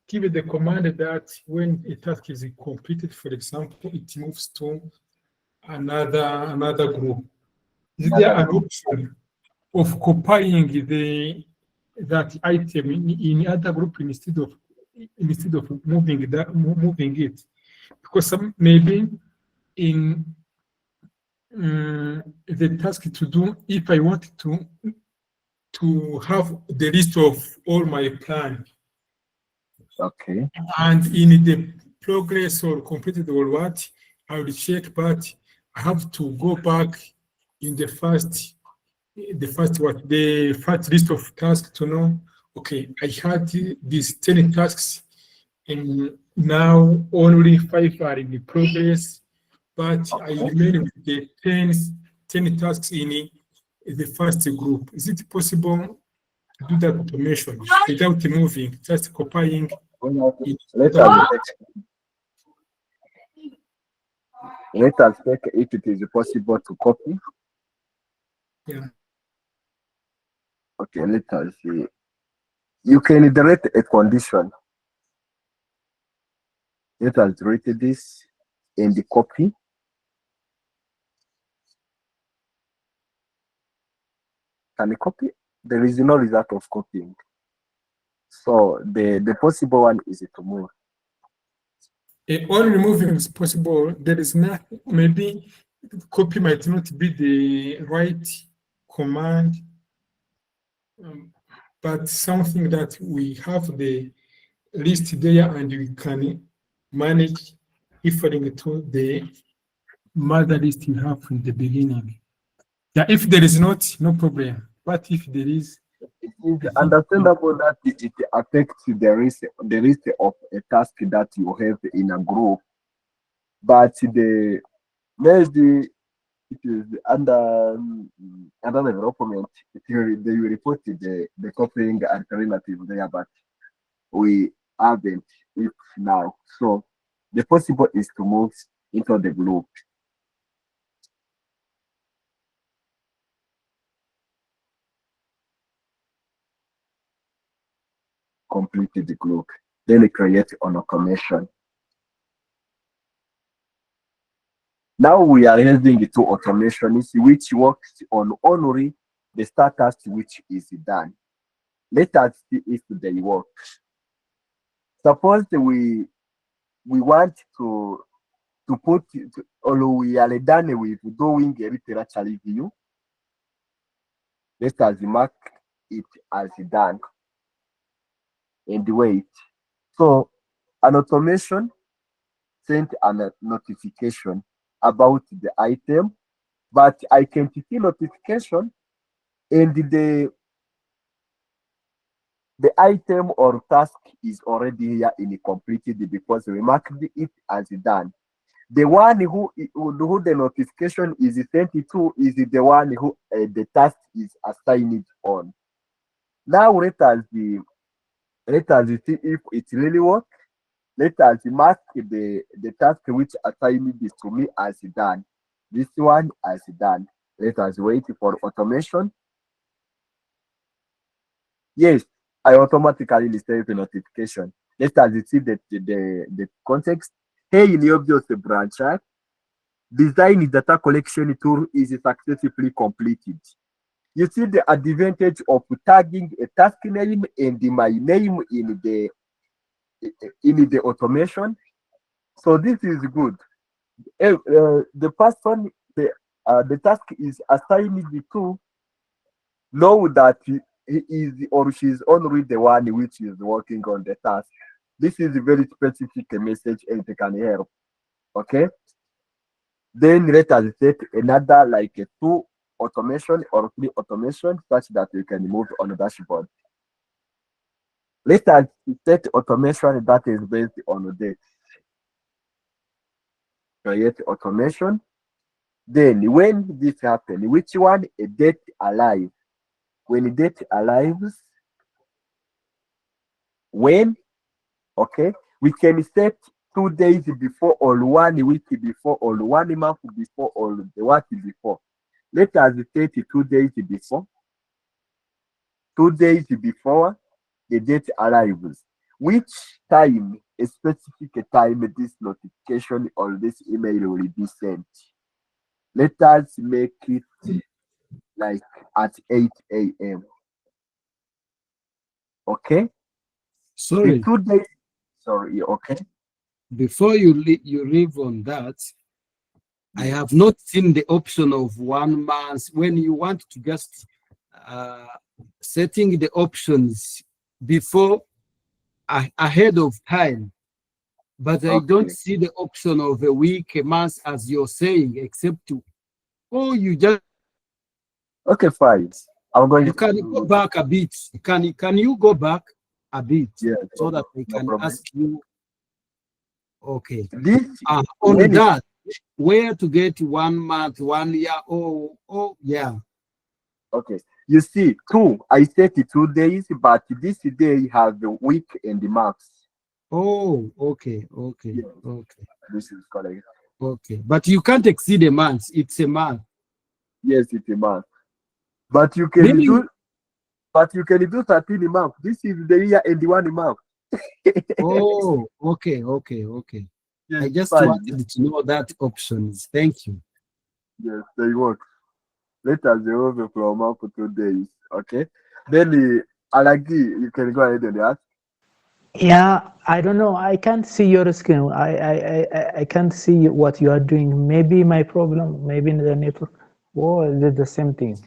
S6: give the command that when a task is completed, for example, it moves to another group. Is there an option of copying that item in other group instead of moving it? Because maybe in the task to do, if I wanted to have the list of all my plan,
S1: Okay.
S6: and in the progress or completed or what, I will check, but I have to go back in the first the first list of tasks to know, okay, I had these 10 tasks and now only 5 are in progress, but I remain with the 10 tasks in the first group. Is it possible to do that automation without moving, just copying?
S1: Let us check if it is possible to copy.
S6: Yeah.
S1: Okay, let us see. You can iterate a condition. Let us rate this in the copy. Can you copy? There is no result of copying. So the possible one is to move.
S6: Only removing is possible. There is not, maybe copy might not be the right command, but something that we have the list there and we can manage referring to the mother list you have from the beginning. Yeah, if there is not, no problem. But if there is,
S1: it is understandable that it affects the risk of a task that you have in a group, but maybe it is under development. They will report the copying alternative there, but we haven't it now. So the possible is to move into the group. Complete the group. Then create an automation. Now we are using two automations which works on only the start task which is done. Let us see if they work. Suppose we want to put or we are done with doing a literature review. Let us mark it as done and wait. So an automation sent a notification about the item, but I can see notification and the item or task is already here in completed because we marked it as done. The one who the notification is sent to is the one who the task is assigned on. Now let us see if it really works. Let us mark the task which assigned this to me as done. This one as done. Let us wait for automation. Yes, I automatically receive a notification. Let us see the context. Hey, in the obvious branch, design data collection tool is successfully completed. You see the advantage of tagging a task name and my name in the automation. So this is good. The person the task is assigned to know that he is or she is only the one which is working on the task. This is a very specific message and it can help. Okay. Then let us set another like a 2 automation or 3 automation such that we can move on the dashboard. Let us set automation that is based on date. Create automation. Then when this happens, which one? A date alive. When the date arrives, when, okay, we can set 2 days before or 1 week before or 1 month before or the what before. Let us set 2 days before. 2 days before the date arrives. Which time, a specific time, this notification or this email will be sent. Let us make it like at 8 a.m. Okay?
S2: Sorry,
S1: The 2 days, sorry, okay?
S2: before you leave on that, I have not seen the option of 1 month when you want to just setting the options before ahead of time, but I don't see the option of a week, a month, as you're saying, except to, oh, you just
S1: Okay, fine. I'm going
S2: You can go
S1: to,
S2: back a bit. Can you go back a bit
S1: yes,
S2: so that I
S1: no
S2: can
S1: problem.
S2: ask you? Okay.
S1: This,
S2: On
S1: when it,
S2: that, where to get 1 month, 1 year? Oh, yeah.
S1: okay, you see, I said 2 days, but this day have the week and the months.
S2: Oh, okay, okay,
S1: Yes,
S2: okay,
S1: this is correct.
S2: okay. But you can't exceed a month. It's a month.
S1: Yes, it's a month. But you can
S2: Meaning,
S1: do, but you can do 13 month. This is the year and the 1 month.
S2: oh, okay, okay, okay.
S1: Yes,
S2: I just
S1: fine.
S2: wanted to know that options. Thank you.
S1: Yes, they work. Let us remove from month for 2 days. Okay. Then Alagi, you can go ahead and ask.
S5: Yeah, I don't know. I can't see your screen. I can't see what you are doing. Maybe my problem, maybe the network. Oh, is it the same thing?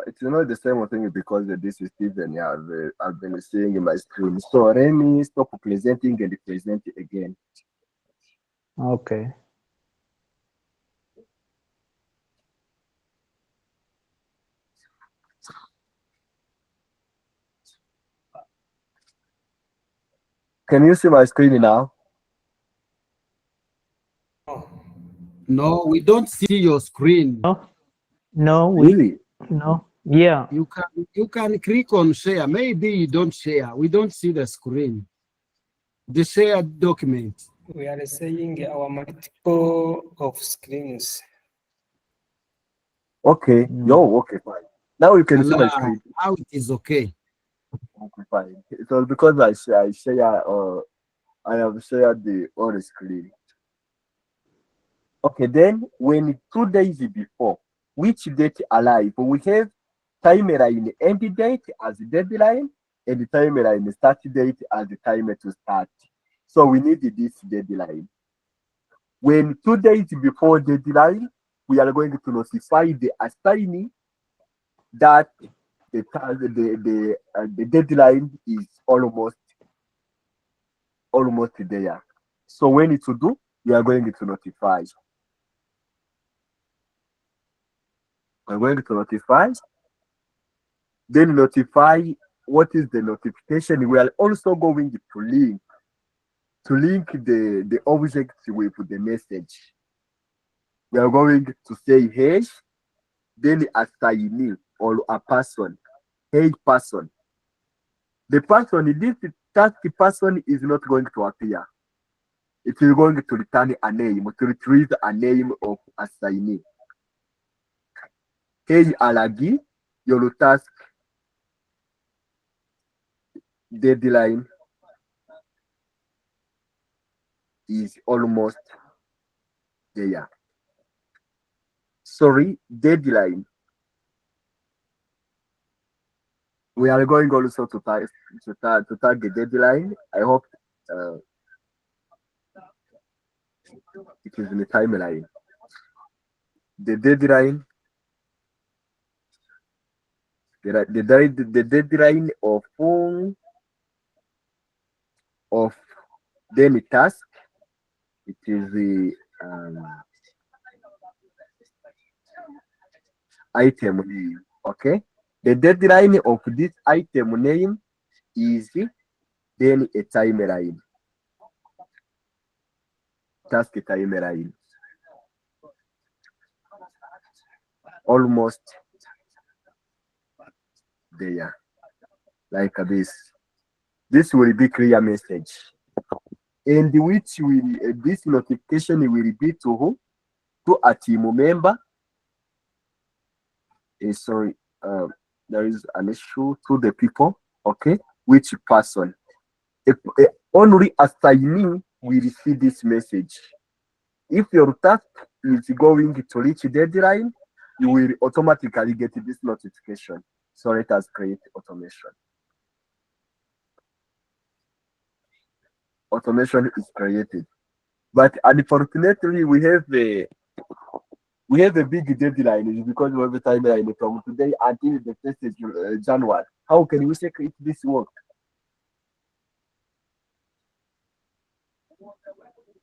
S1: It's not the same thing because this is Steven. Yeah, I've been seeing in my screen. So let me stop presenting and present again.
S5: Okay.
S1: Can you see my screen now?
S2: No, we don't see your screen.
S5: No, no,
S1: Really?
S5: no. Yeah.
S2: You can click on share. Maybe you don't share. We don't see the screen. The shared document.
S7: We are saying our multiple of screens.
S1: Okay.
S5: Mm.
S1: Yo, okay, fine. Now you can see my
S2: Allah,
S1: screen.
S2: how it is okay.
S1: Okay, fine. It was because I have shared the other screen. Okay, then when 2 days before, which date alive? We have timeline end date as deadline and the timeline start date as the timer to start. So we need this deadline. When 2 days before deadline, we are going to notify the assignee that the deadline is almost there. So when it's to do, we are going to notify. We're going to notify. Then notify. What is the notification? We are also going to link the object with the message. We are going to say hey, then assignee or a person. Hey person. The person, this task person is not going to appear. It is going to return a name, to retrieve a name of assignee. Hey Alagi, your task deadline is almost there. Sorry, deadline. We are going also to tag the deadline. I hope it is in the timeline. The deadline, the deadline of daily task. It is the item name. Okay, the deadline of this item name is then a timeline. Task timeline. Almost there. Like this. This will be clear message. And which will this notification will be to who? To a team member. Sorry, there is an issue to the people. Okay, which person? Only assignee will see this message. If your task is going to reach deadline, you will automatically get this notification. So let us create automation. Automation is created, but unfortunately we have a big deadline. It's because we have a timeline from today until the 1st of January. How can we check if this work?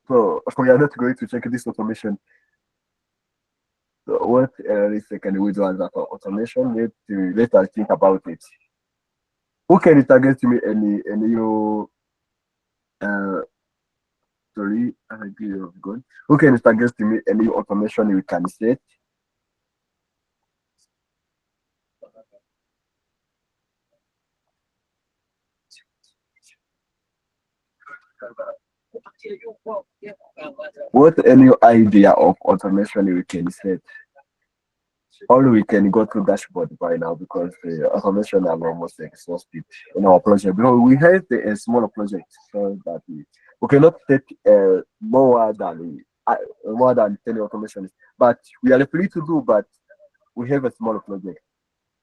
S1: So we are not going to check this automation. So what risk can we do as for automation? Let us think about it. Who can suggest me any you sorry, I agree of God. Who can suggest me any automation we can set? What any idea of automation we can set? Or we can go to dashboard by now because the automation are almost exhausted in our project. Because we have a small project, so that we cannot take more than 10 automations. But we are free to do, but we have a small project.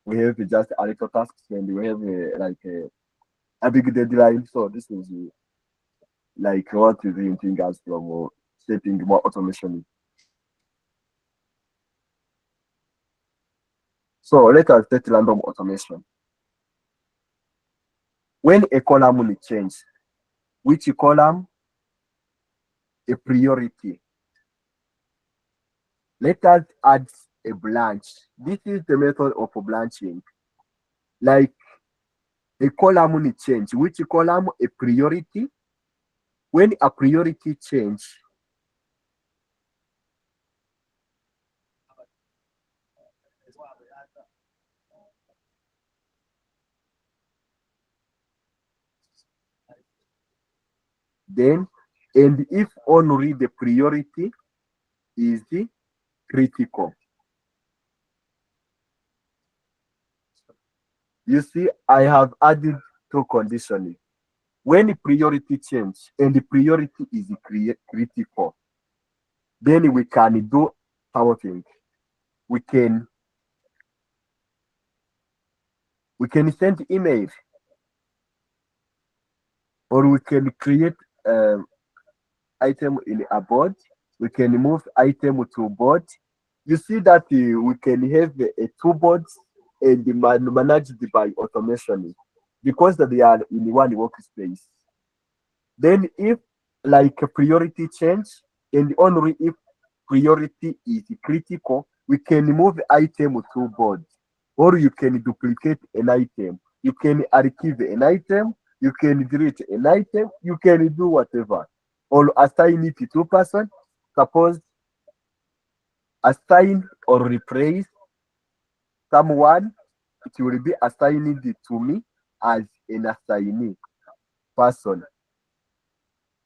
S1: We have just a little tasks and we have a big deadline. So this is like what is the thing as from setting more automation. So let us take random automation. When a column will change, which column? A priority. Let us add a branch. This is the method of branching. Like a column will change. Which column? A priority. When a priority change, then, and if only the priority is critical. You see, I have added two conditions. When the priority change and the priority is critical, then we can do something. We can send email, or we can create item in a board. We can move item to board. You see that we can have a two boards and managed by automation because they are in one workspace. Then if like a priority change and only if priority is critical, we can move item to board, or you can duplicate an item. You can archive an item, you can delete an item, you can do whatever. Or assign it to person. Suppose assign or replace someone, it will be assigned to me as an assignee person.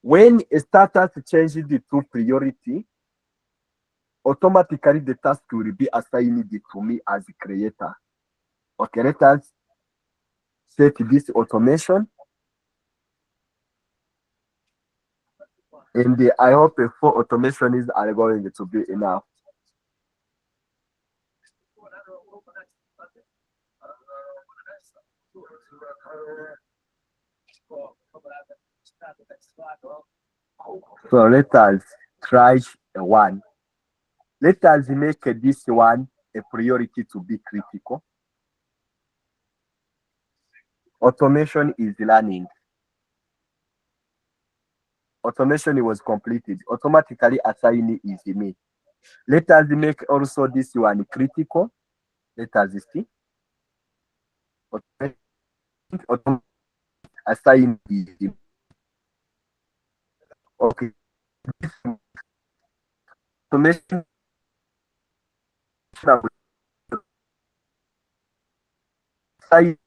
S1: When a status changes to priority, automatically the task will be assigned to me as a creator. Okay, let us set this automation. And I hope 4 automations are going to be enough. So let us try one. Let us make this one a priority to be critical. Automation is learning. Automation was completed. Automatically assigning is me. Let us make also this one critical. Let us see. Assign is me. Okay. Automation assign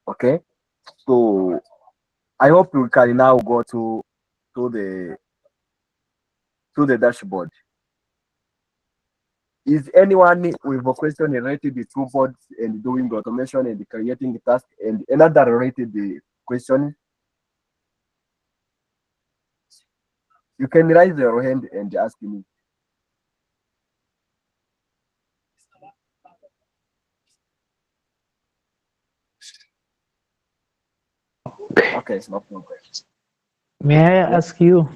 S1: okay, so I hope we can now go to the dashboard. Is anyone with a question related to two boards and doing automation and creating the task and another related the question? You can raise your hand and ask me. Okay, no problem.
S5: May I ask you?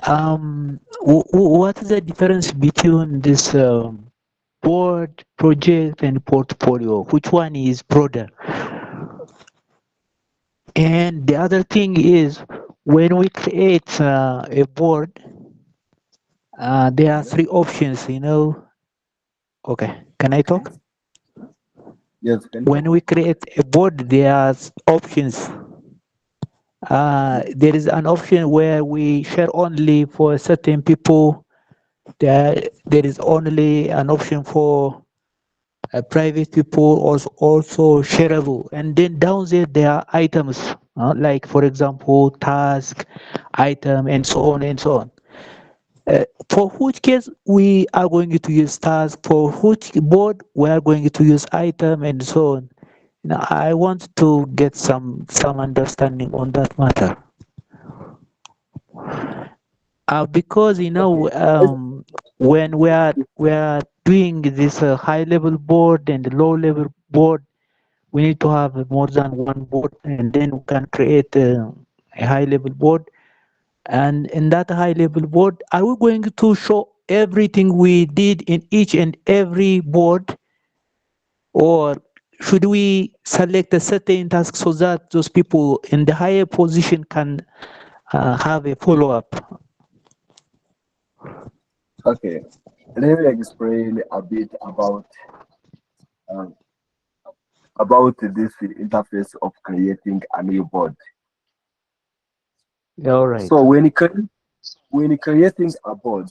S5: What is the difference between this board, project, and portfolio. Which one is broader? And the other thing is, when we create a board, there are three options, you know. Okay, can I talk?
S1: Yes, can
S5: When we create a board, there are options. There is an option where we share only for certain people. There is only an option for private people, also shareable. And then down there are items, like for example, task, item, and so on and so on. For which case we are going to use task, for which board we are going to use item, and so on. Now, I want to get some understanding on that matter. Because you know, when we are doing this high level board and low level board, we need to have more than one board, and then we can create a high level board. And in that high level board, are we going to show everything we did in each and every board, or should we select a certain task so that those people in the higher position can have a follow-up?
S1: Okay, let me explain a bit um, about this interface of creating a new board.
S5: All right.
S1: So when you're creating a board,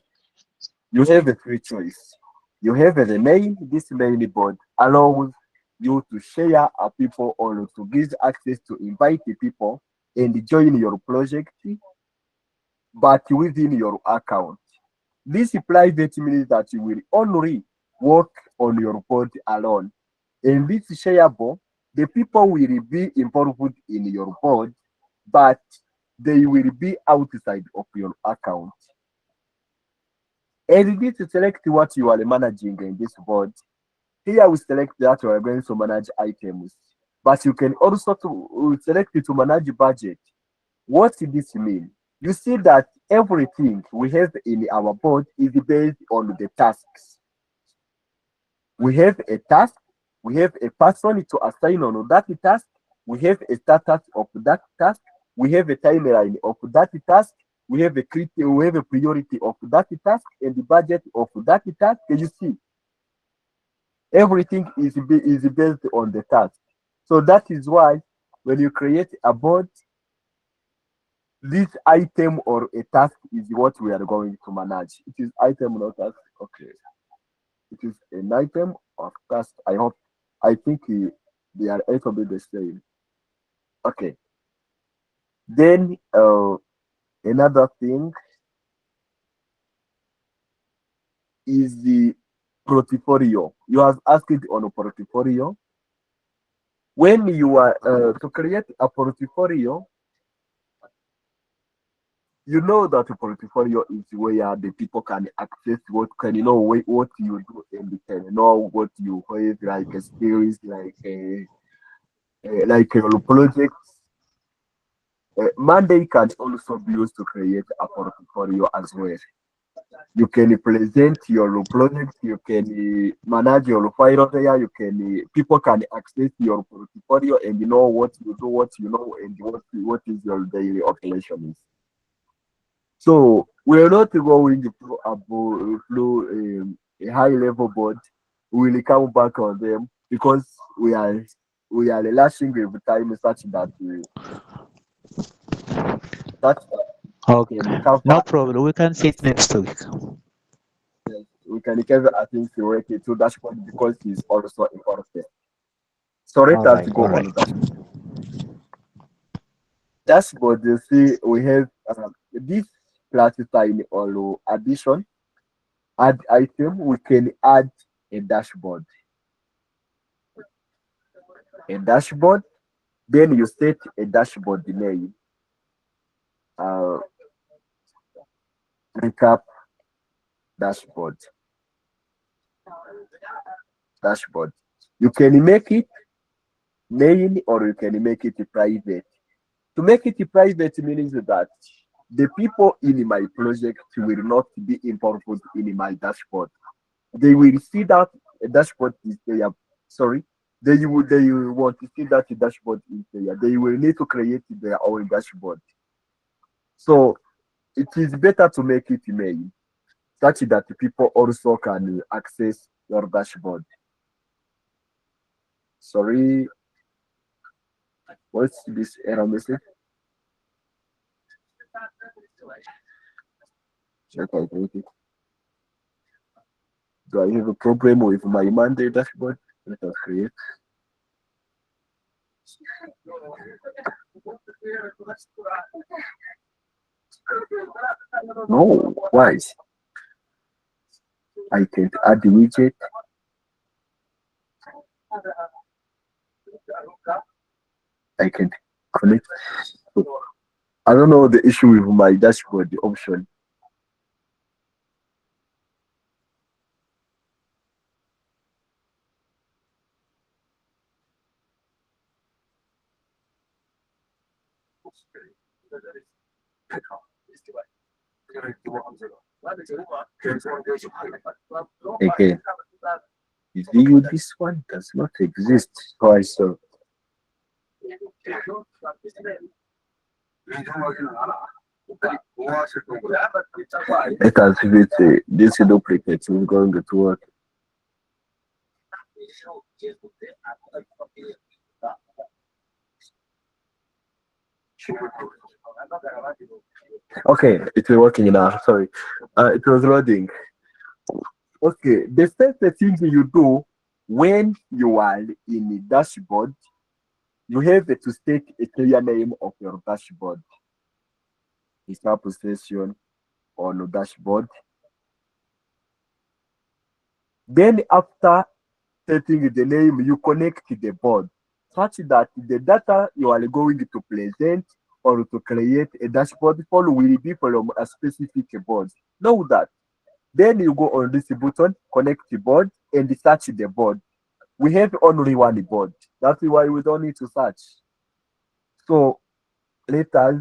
S1: you have a free choice. You have the main. This main board allows you to share a people or to give access to invite the people and join your project, but within your account. This private means that you will only work on your board alone. In this shareable, the people will be involved in your board, but they will be outside of your account. And this select what you are managing in this board. Here we select that we are going to manage items, but you can also select it to manage budget. What does this mean? You see that everything we have in our board is based on the tasks. We have a task, we have a person to assign on that task, we have a status of that task, we have a timeline of that task, we have a priority of that task, and the budget of that task. You see, everything is based on the task. So that is why when you create a board, this item or a task is what we are going to manage. It is item, not task. Okay. It is an item of task. I think they are a little bit the same. Okay. Then another thing is the portfolio. You have asked it on a portfolio. When you are to create a portfolio, you know that a portfolio is where the people can access what can what you do and they can know what you have like experience like your projects. Monday can also be used to create a portfolio as well. You can present your project, you can manage your file there, you can people can access your portfolio and you know what you do, what you know, and what is your daily operations. So we're not going through a high level board. We will come back on them because we are relashing with time such that
S5: Okay,
S1: we can
S5: no problem. We can see it next week.
S1: we can cover I think theoretically to dashboard because it's also important. So let us go on that. Dashboard, you see, we have this classifying or addition, add item, we can add a dashboard. A dashboard, then you set a dashboard name. Recap dashboard. Dashboard. You can make it main or you can make it private. To make it private means that the people in my project will not be involved in my dashboard. They will see that a dashboard is there. Sorry, they want to see that the dashboard is there. They will need to create their own dashboard. So it is better to make it email such that people also can access your dashboard. Sorry, what's this error message? Check out it. Do I have a problem with my Monday dashboard? Let us create. No, why? I can't add the widget. I can't connect. I don't know the issue with my dashboard, the option. Again, view this one does not exist. So I saw. Let us see if this duplicate is going to work. Okay, it's working now. Sorry, it was loading. Okay, the first thing you do when you are in the dashboard, you have to state a clear name of your dashboard. Start session on the dashboard. Then after setting the name, you connect the board such that the data you are going to present or to create a dashboard for will be from a specific board. Know that. Then you go on this button, connect the board, and search the board. We have only one board. That's why we don't need to search. So let us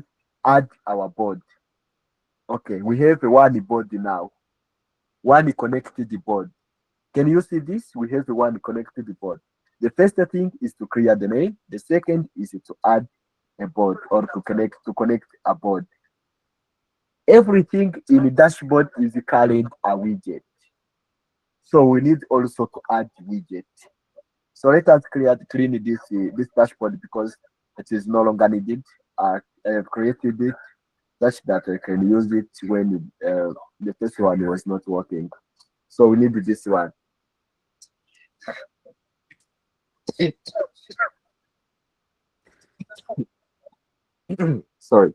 S1: add our board. Okay, we have one board now. One connected board. Can you see this? We have one connected board. The first thing is to create the name. The second is to add a board or to connect a board. Everything in the dashboard is carrying a widget. So we need also to add widget. So let us clean this dashboard because it is no longer needed. I have created it such that I can use it when the first one was not working. So we need this one. Sorry.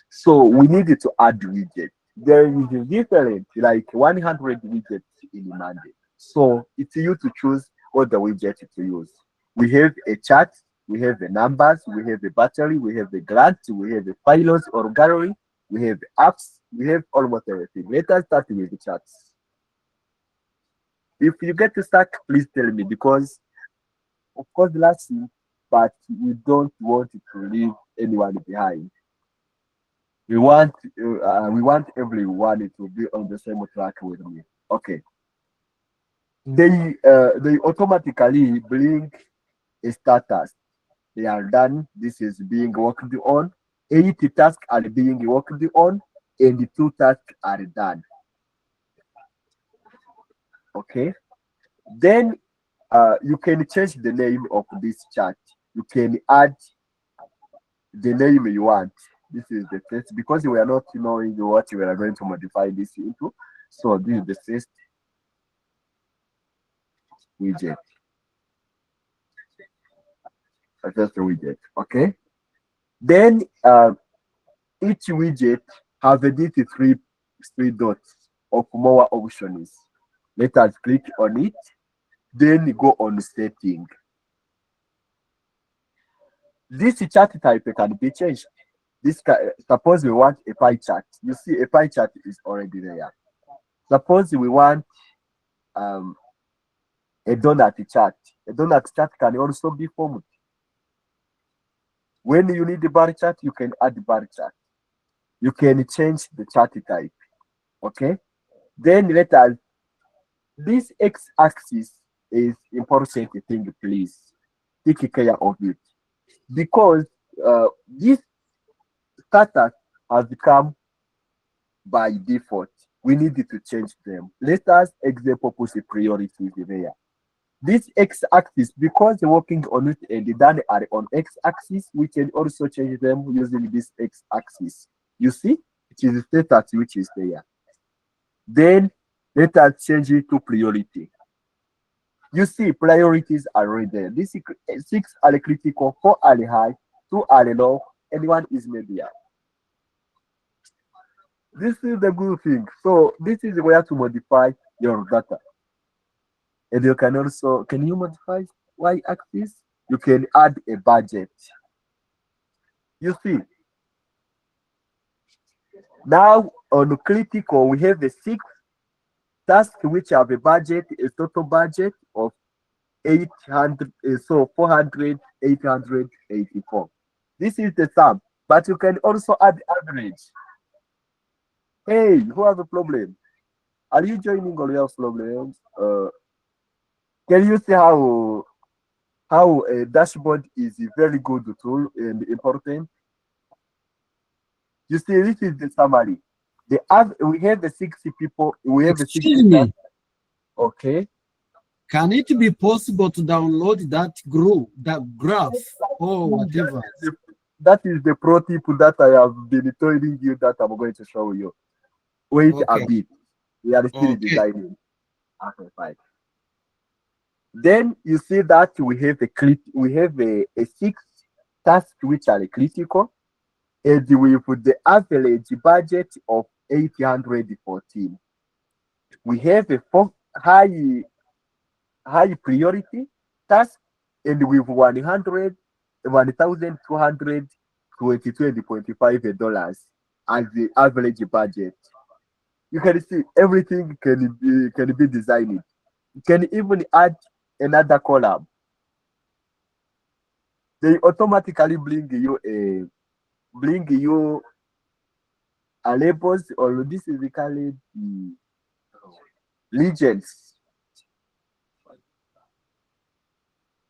S1: So we needed to add widget. There is a different, like 100 widgets in Monday. So it's you to choose what the widget to use. We have a chart, we have the numbers, we have the battery, we have the grant, we have the pilots or gallery, we have apps, we have almost everything. Let us start with the charts. If you get stuck, please tell me because, of course, last week, but we don't want to leave anyone behind. We want everyone to be on the same track with me. Okay. They automatically bring a status. They are done. This is being worked on. 80 tasks are being worked on, and 2 tasks are done. Okay. Then you can change the name of this chart. You can add the name you want. This is the first because we are not knowing what we are going to modify this into. So this is the first widget. First widget. Okay. Then each widget have these three dots of more options. Let us click on it. Then go on setting. This chart type can be changed. Suppose we want a pie chart. You see, a pie chart is already there. Suppose we want a donut chart. A donut chart can also be formed. When you need the bar chart, you can add the bar chart. You can change the chart type. Okay. Then let us, this x-axis is important thing, please. Take care of it. Because this status has become by default. We needed to change them. Let us example put a priority there. This x-axis, because they're working on it and the done are on x-axis, we can also change them using this x-axis. You see, it is the status which is there. Then let us change it to priority. You see, priorities are right there. This 6 are critical, 4 are high, 2 are low, and 1 is medium. This is the good thing. So this is where to modify your data. And you can also, can you modify y-axis? You can add a budget. You see, now on critical, we have the 6 tasks which have a budget, a total budget of 800, so 400, 884. This is the sum, but you can also add average. Hey, who has a problem? Are you joining or you have problems? Can you see how a dashboard is a very good tool and important? You see, this is the summary. We have the 60 people. We have the 60
S2: Excuse me.
S1: tasks. Okay.
S2: Can it be possible to download that graph or whatever?
S1: That is the pro tip that I have been telling you that I'm going to show you. Wait a bit. We are still designing. Okay, fine. Then you see that we have a 6 tasks which are critical, and we put the average budget of 814. We have a 4 high priority task, and with 1,222.25 as the average budget. You can see everything can be designed. You can even add another column. They automatically bring you a labels, or this is called legends.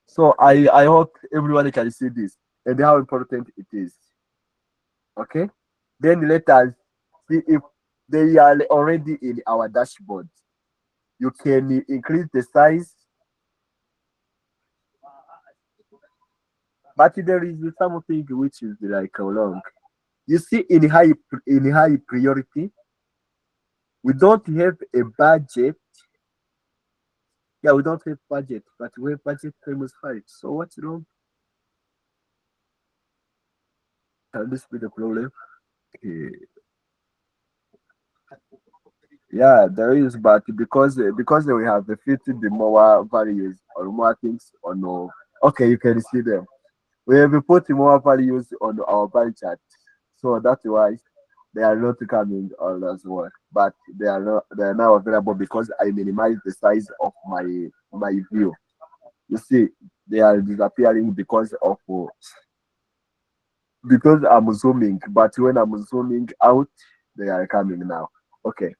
S1: So I hope everyone can see this and how important it is. Okay, then let us see if they are already in our dashboard. You can increase the size, but there is something which is like long. You see, in high priority, we don't have a budget. Yeah, we don't have budget, but we have budget times 5. So what's wrong? Can this be the problem? Yeah, there is, but because we have fitted the more values or more things on no. Okay, you can see them. We have put more values on our bar chart, so that's why they are not coming all as well. But they are not. They are now available because I minimize the size of my view. You see, they are disappearing because I'm zooming. But when I'm zooming out, they are coming now. Okay.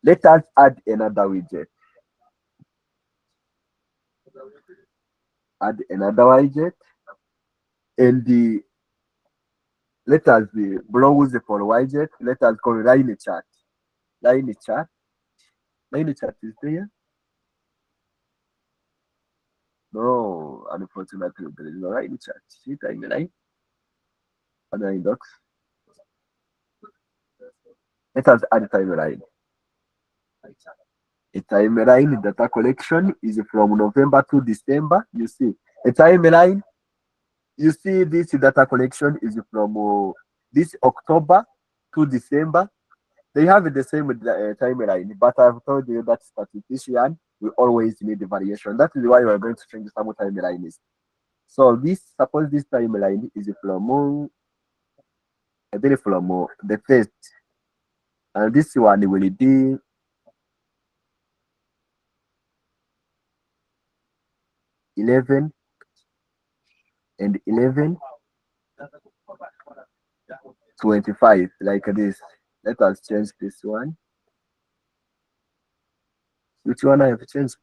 S1: Let us add another widget. Add another widget, and let us browse for widget. Let us call line chart. Line chart. Line chart is there. No, unfortunately, there is no line chart. See timeline. Other index. Let us add timeline. A timeline data collection is from November to December. You see, a timeline. You see, this data collection is from this October to December. They have the same timeline, but I've told you that statistician will always need the variation. That is why we are going to change some timelines. So suppose this timeline is from the first, and this one will be 11 and 11, 25, like this. Let us change this one. Which one I have changed?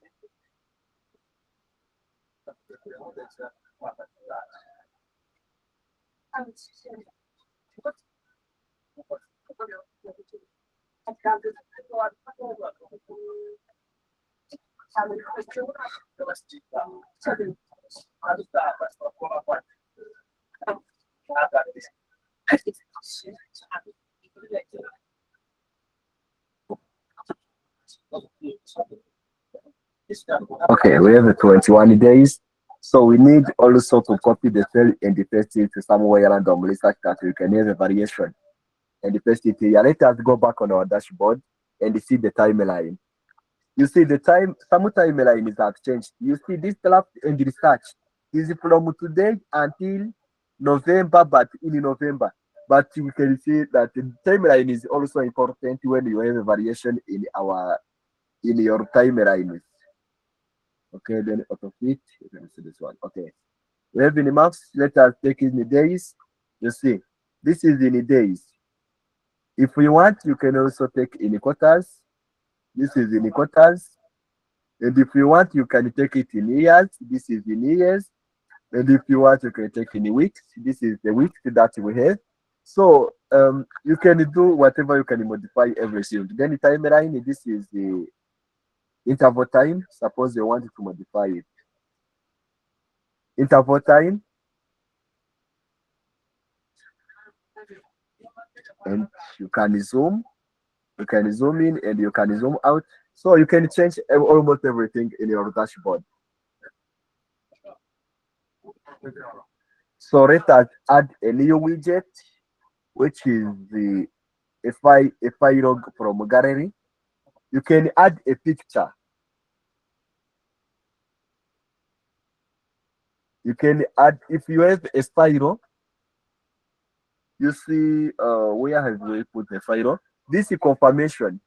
S1: Okay, we have the 21 days. So we need also to copy the cell and the paste it somewhere randomly such that we can have a variation. And the paste it here. Let us go back on our dashboard and see the timeline. You see the time, some timeline is have changed. You see this graph and research is from today until November, but in November. But you can see that the timeline is also important when you have a variation in your timeline. Okay, then auto fit. You can see this one. Okay. We have in the maps. Let us take in the days. You see, this is in the days. If we want, you can also take in the quarters. This is in the quarters. And if you want, you can take it in years. This is in years. And if you want, you can take in weeks. This is the week that we have. So you can do whatever you can modify everything. Then the timeline, this is the interval time. Suppose you want to modify it. Interval time. And you can zoom in and you can zoom out. So you can change almost everything in your dashboard. So let us add a new widget, which is a file log from gallery. You can add a picture. You can add, if you have a file, you see where have we put the file? This is confirmation.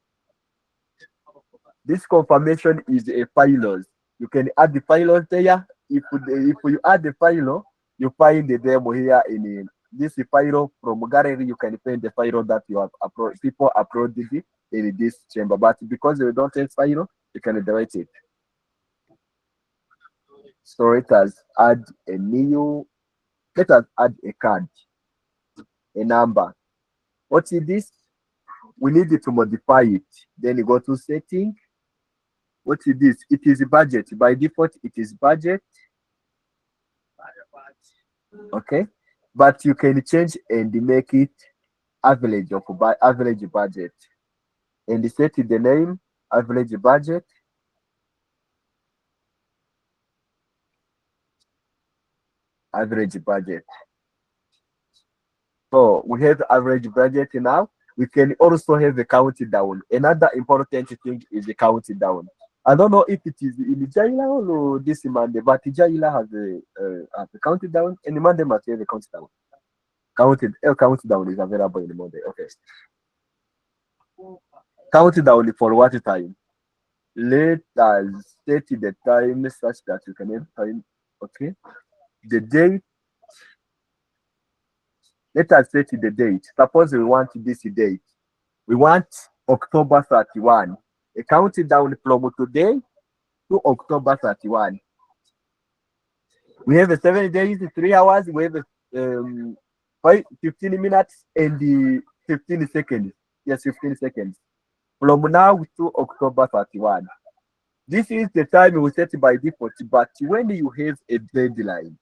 S1: This confirmation is a file. You can add the file there. If you add the file, you find the demo here in this file from gallery. You can find the file that you have people uploaded in this chamber. But because you don't have file, you can delete it. So let us add a card, a number. What is this? We need to modify it. Then you go to setting. What is this? It is budget. By default, it is budget. Okay. But you can change and make it average budget. And set the name average budget. Average budget. So we have average budget now. We can also have the countdown. Another important thing is the countdown. I don't know if it is in Jaila or this Monday, but Jaila has a countdown, and the Monday must have a countdown. Countdown is available in the Monday. Okay. Countdown for what time? Let us set the time such that you can have time. Okay. The date. Let us set the date. Suppose we want this date. We want October 31. A countdown from today to October 31. We have 7 days, 3 hours. We have 15 minutes and 15 seconds. Yes, 15 seconds. From now to October 31. This is the time we set by default. But when you have a deadline,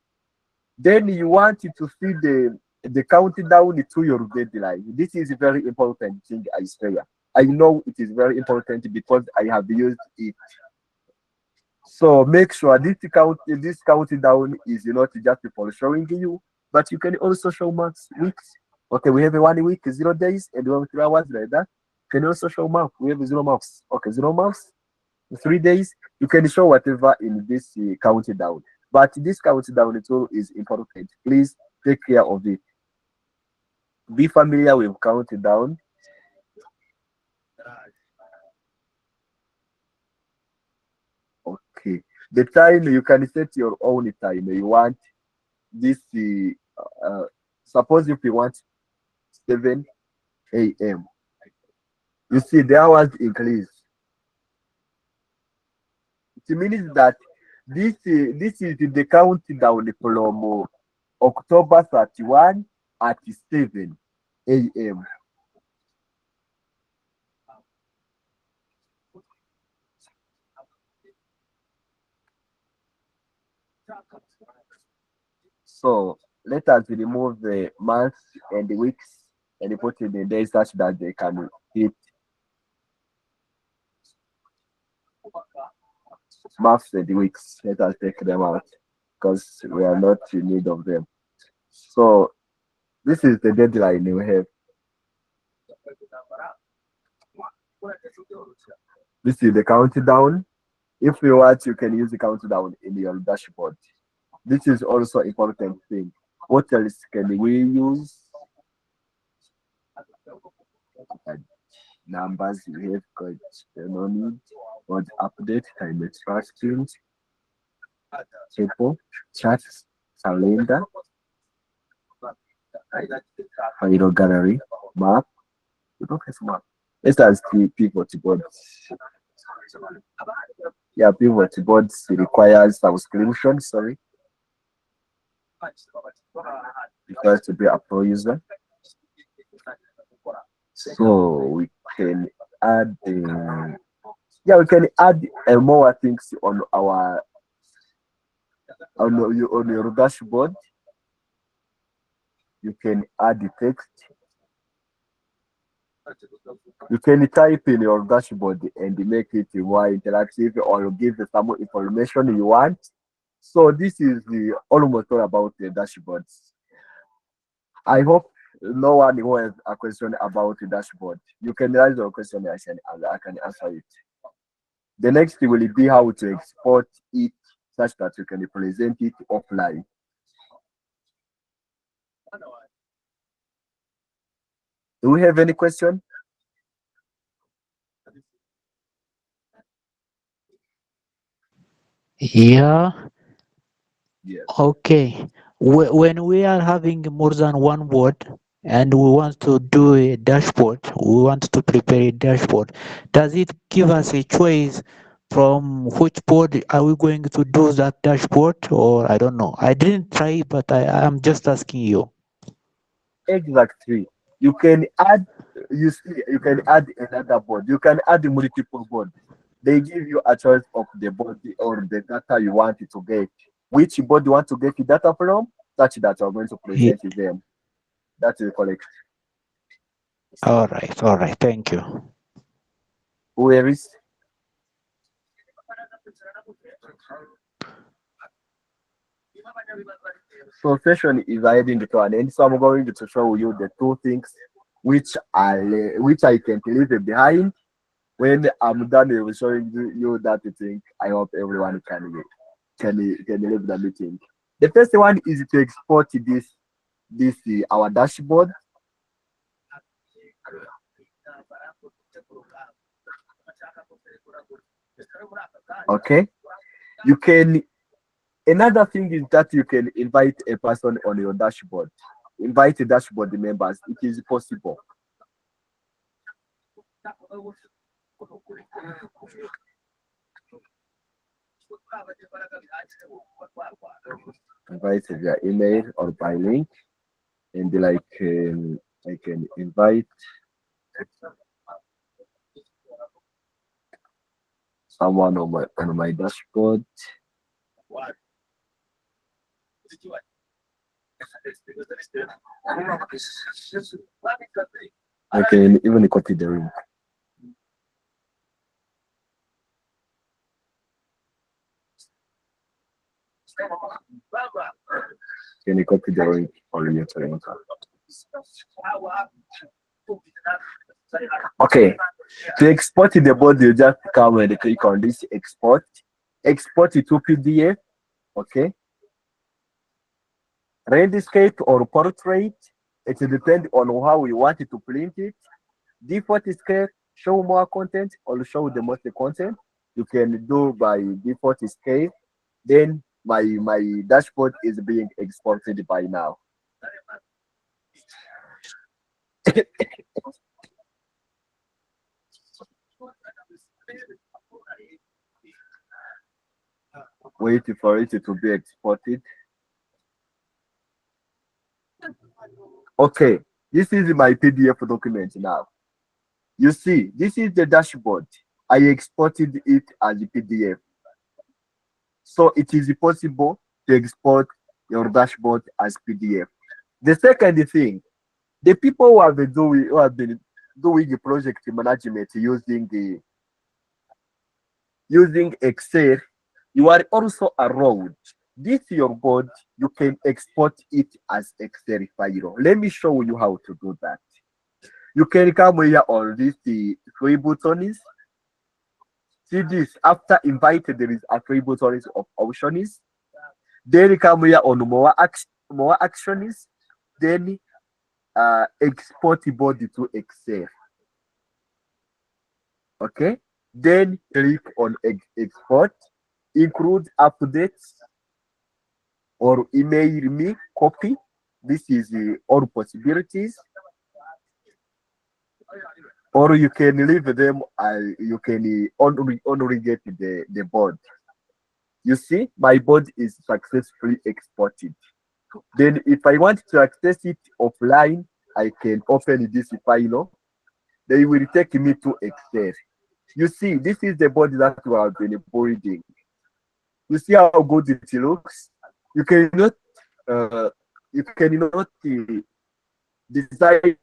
S1: then you want to see the countdown to your deadline. This is a very important thing, I swear. I know it is very important because I have used it. So make sure this countdown is not just for showing you, but you can also show months, weeks. Okay, we have 1 week, 0 days, and we have 3 hours like that. You can also show month. We have 0 months. Okay, 0 months, 3 days. You can show whatever in this countdown. But this countdown tool is important. Please take care of it. Be familiar with countdown. Okay. The time, you can set your own time. You want this, suppose if you want 7 a.m. You see the hours increase. means that this is the countdown from October 31 at 7 a.m. So let us remove the months and the weeks and put in the days such that they can hit months and the weeks. Let us take them out because we are not in need of them. So this is the deadline we have. This is the countdown. If you want, you can use the countdown in your dashboard. This is also important thing. What else can we use? Numbers we have got no need. But update time extraction, table, charts, calendar, file gallery, map. We don't have map. Let's ask the pivot board. Yeah, pivot boards requires subscription, sorry. Requires to be a pro user. So we can add yeah, we can add more things on our on your dashboard. You can add the text. You can type in your dashboard and make it more interactive or give some information you want. So this is the almost all about the dashboards. I hope no one who has a question about the dashboard. You can raise your question and I can answer it. The next will be how to export it such that you can present it offline. Do we have any question?
S5: Yeah.
S1: Yes.
S5: Okay. When we are having more than one board and we want to do a dashboard, we want to prepare a dashboard, does it give us a choice from which board are we going to do that dashboard? Or I don't know. I didn't try, but I'm just asking you.
S1: Exactly. You can add, you see, you can add another board. You can add multiple boards. They give you a choice of the board or the data you want to get. Which board you want to get the data from, such that you're going to
S5: Ye-
S1: present them. That is correct.
S5: All right. All right. Thank you.
S1: Where is so session is heading to an end. So I'm going to show you the two things which I can leave behind. When I'm done with showing you that thing, I hope everyone can leave the meeting. The first one is to export this our dashboard. Okay, you can. Another thing is that you can invite a person on your dashboard. Invite the dashboard members. It is possible. Invite via email or by link, and I can invite someone on my dashboard. I can even copy the link. Can you copy the link on your screen? Okay. To export the board, you just come and click on this export. Export it to PDF. Okay. Landscape or portrait. It depends on how we want it to print it. Default scale, show more content or show the most content. You can do by default scale. Then my dashboard is being exported by now. waiting for it to be exported. Okay, this is my PDF document now. You see, this is the dashboard. I exported it as a PDF. So it is possible to export your dashboard as PDF. The second thing, the people who have been doing project management using Excel, you are also allowed. This your board, you can export it as Excel file. Let me show you how to do that. You can come here on this three buttons. See this, after invited, there is a three buttons of options. Then you come here on more actions. Then export the body to Excel. Okay. Then click on export, include updates, or email me copy. This is all possibilities. Or you can leave them, you can only get the board. You see, my board is successfully exported. Then if I want to access it offline, I can open this file. They will take me to Excel. You see, this is the board that we have been building. You see how good it looks? You cannot design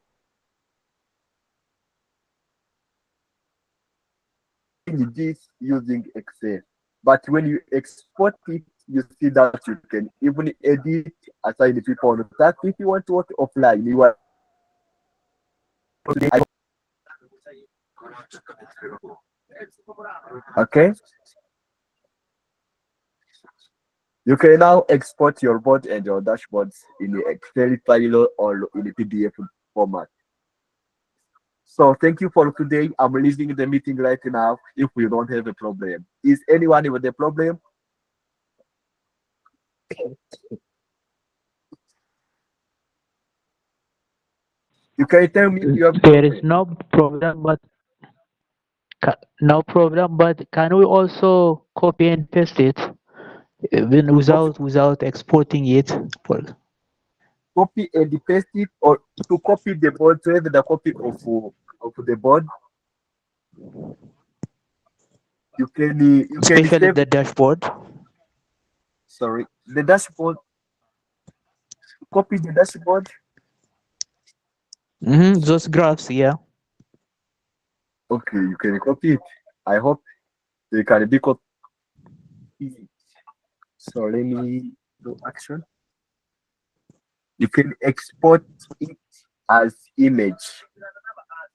S1: this using Excel. But when you export it, you see that you can even edit, assign the people on that. If you want to work offline, you are okay. You can now export your board and your dashboards in the Excel file or in the PDF format. So thank you for today. I'm leaving the meeting right now if we don't have a problem. Is anyone with a problem? You can tell me if you have
S5: There is no problem, but can we also copy and paste it even without exporting it?
S1: Copy and paste it, or to copy the board, to have the copy of the board. You can
S5: Especially
S1: save
S5: the dashboard.
S1: sorry, the dashboard. Copy the dashboard.
S5: Those graphs, yeah.
S1: Okay, you can copy it. I hope they can be copied. So let me do action. You can export it as image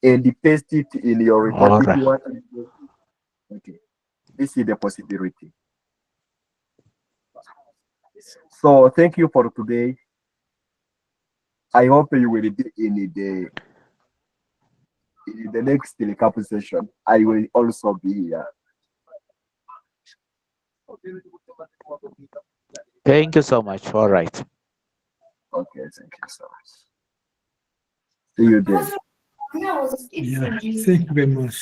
S1: and paste it in your report
S5: All
S1: if
S5: right.
S1: you want. Okay, this is the possibility. So thank you for today. I hope you will be in the next recap session. I will also be here.
S5: Thank you so much. All right.
S1: Okay, thank you so much. See you then.
S6: Yeah, thank you very much.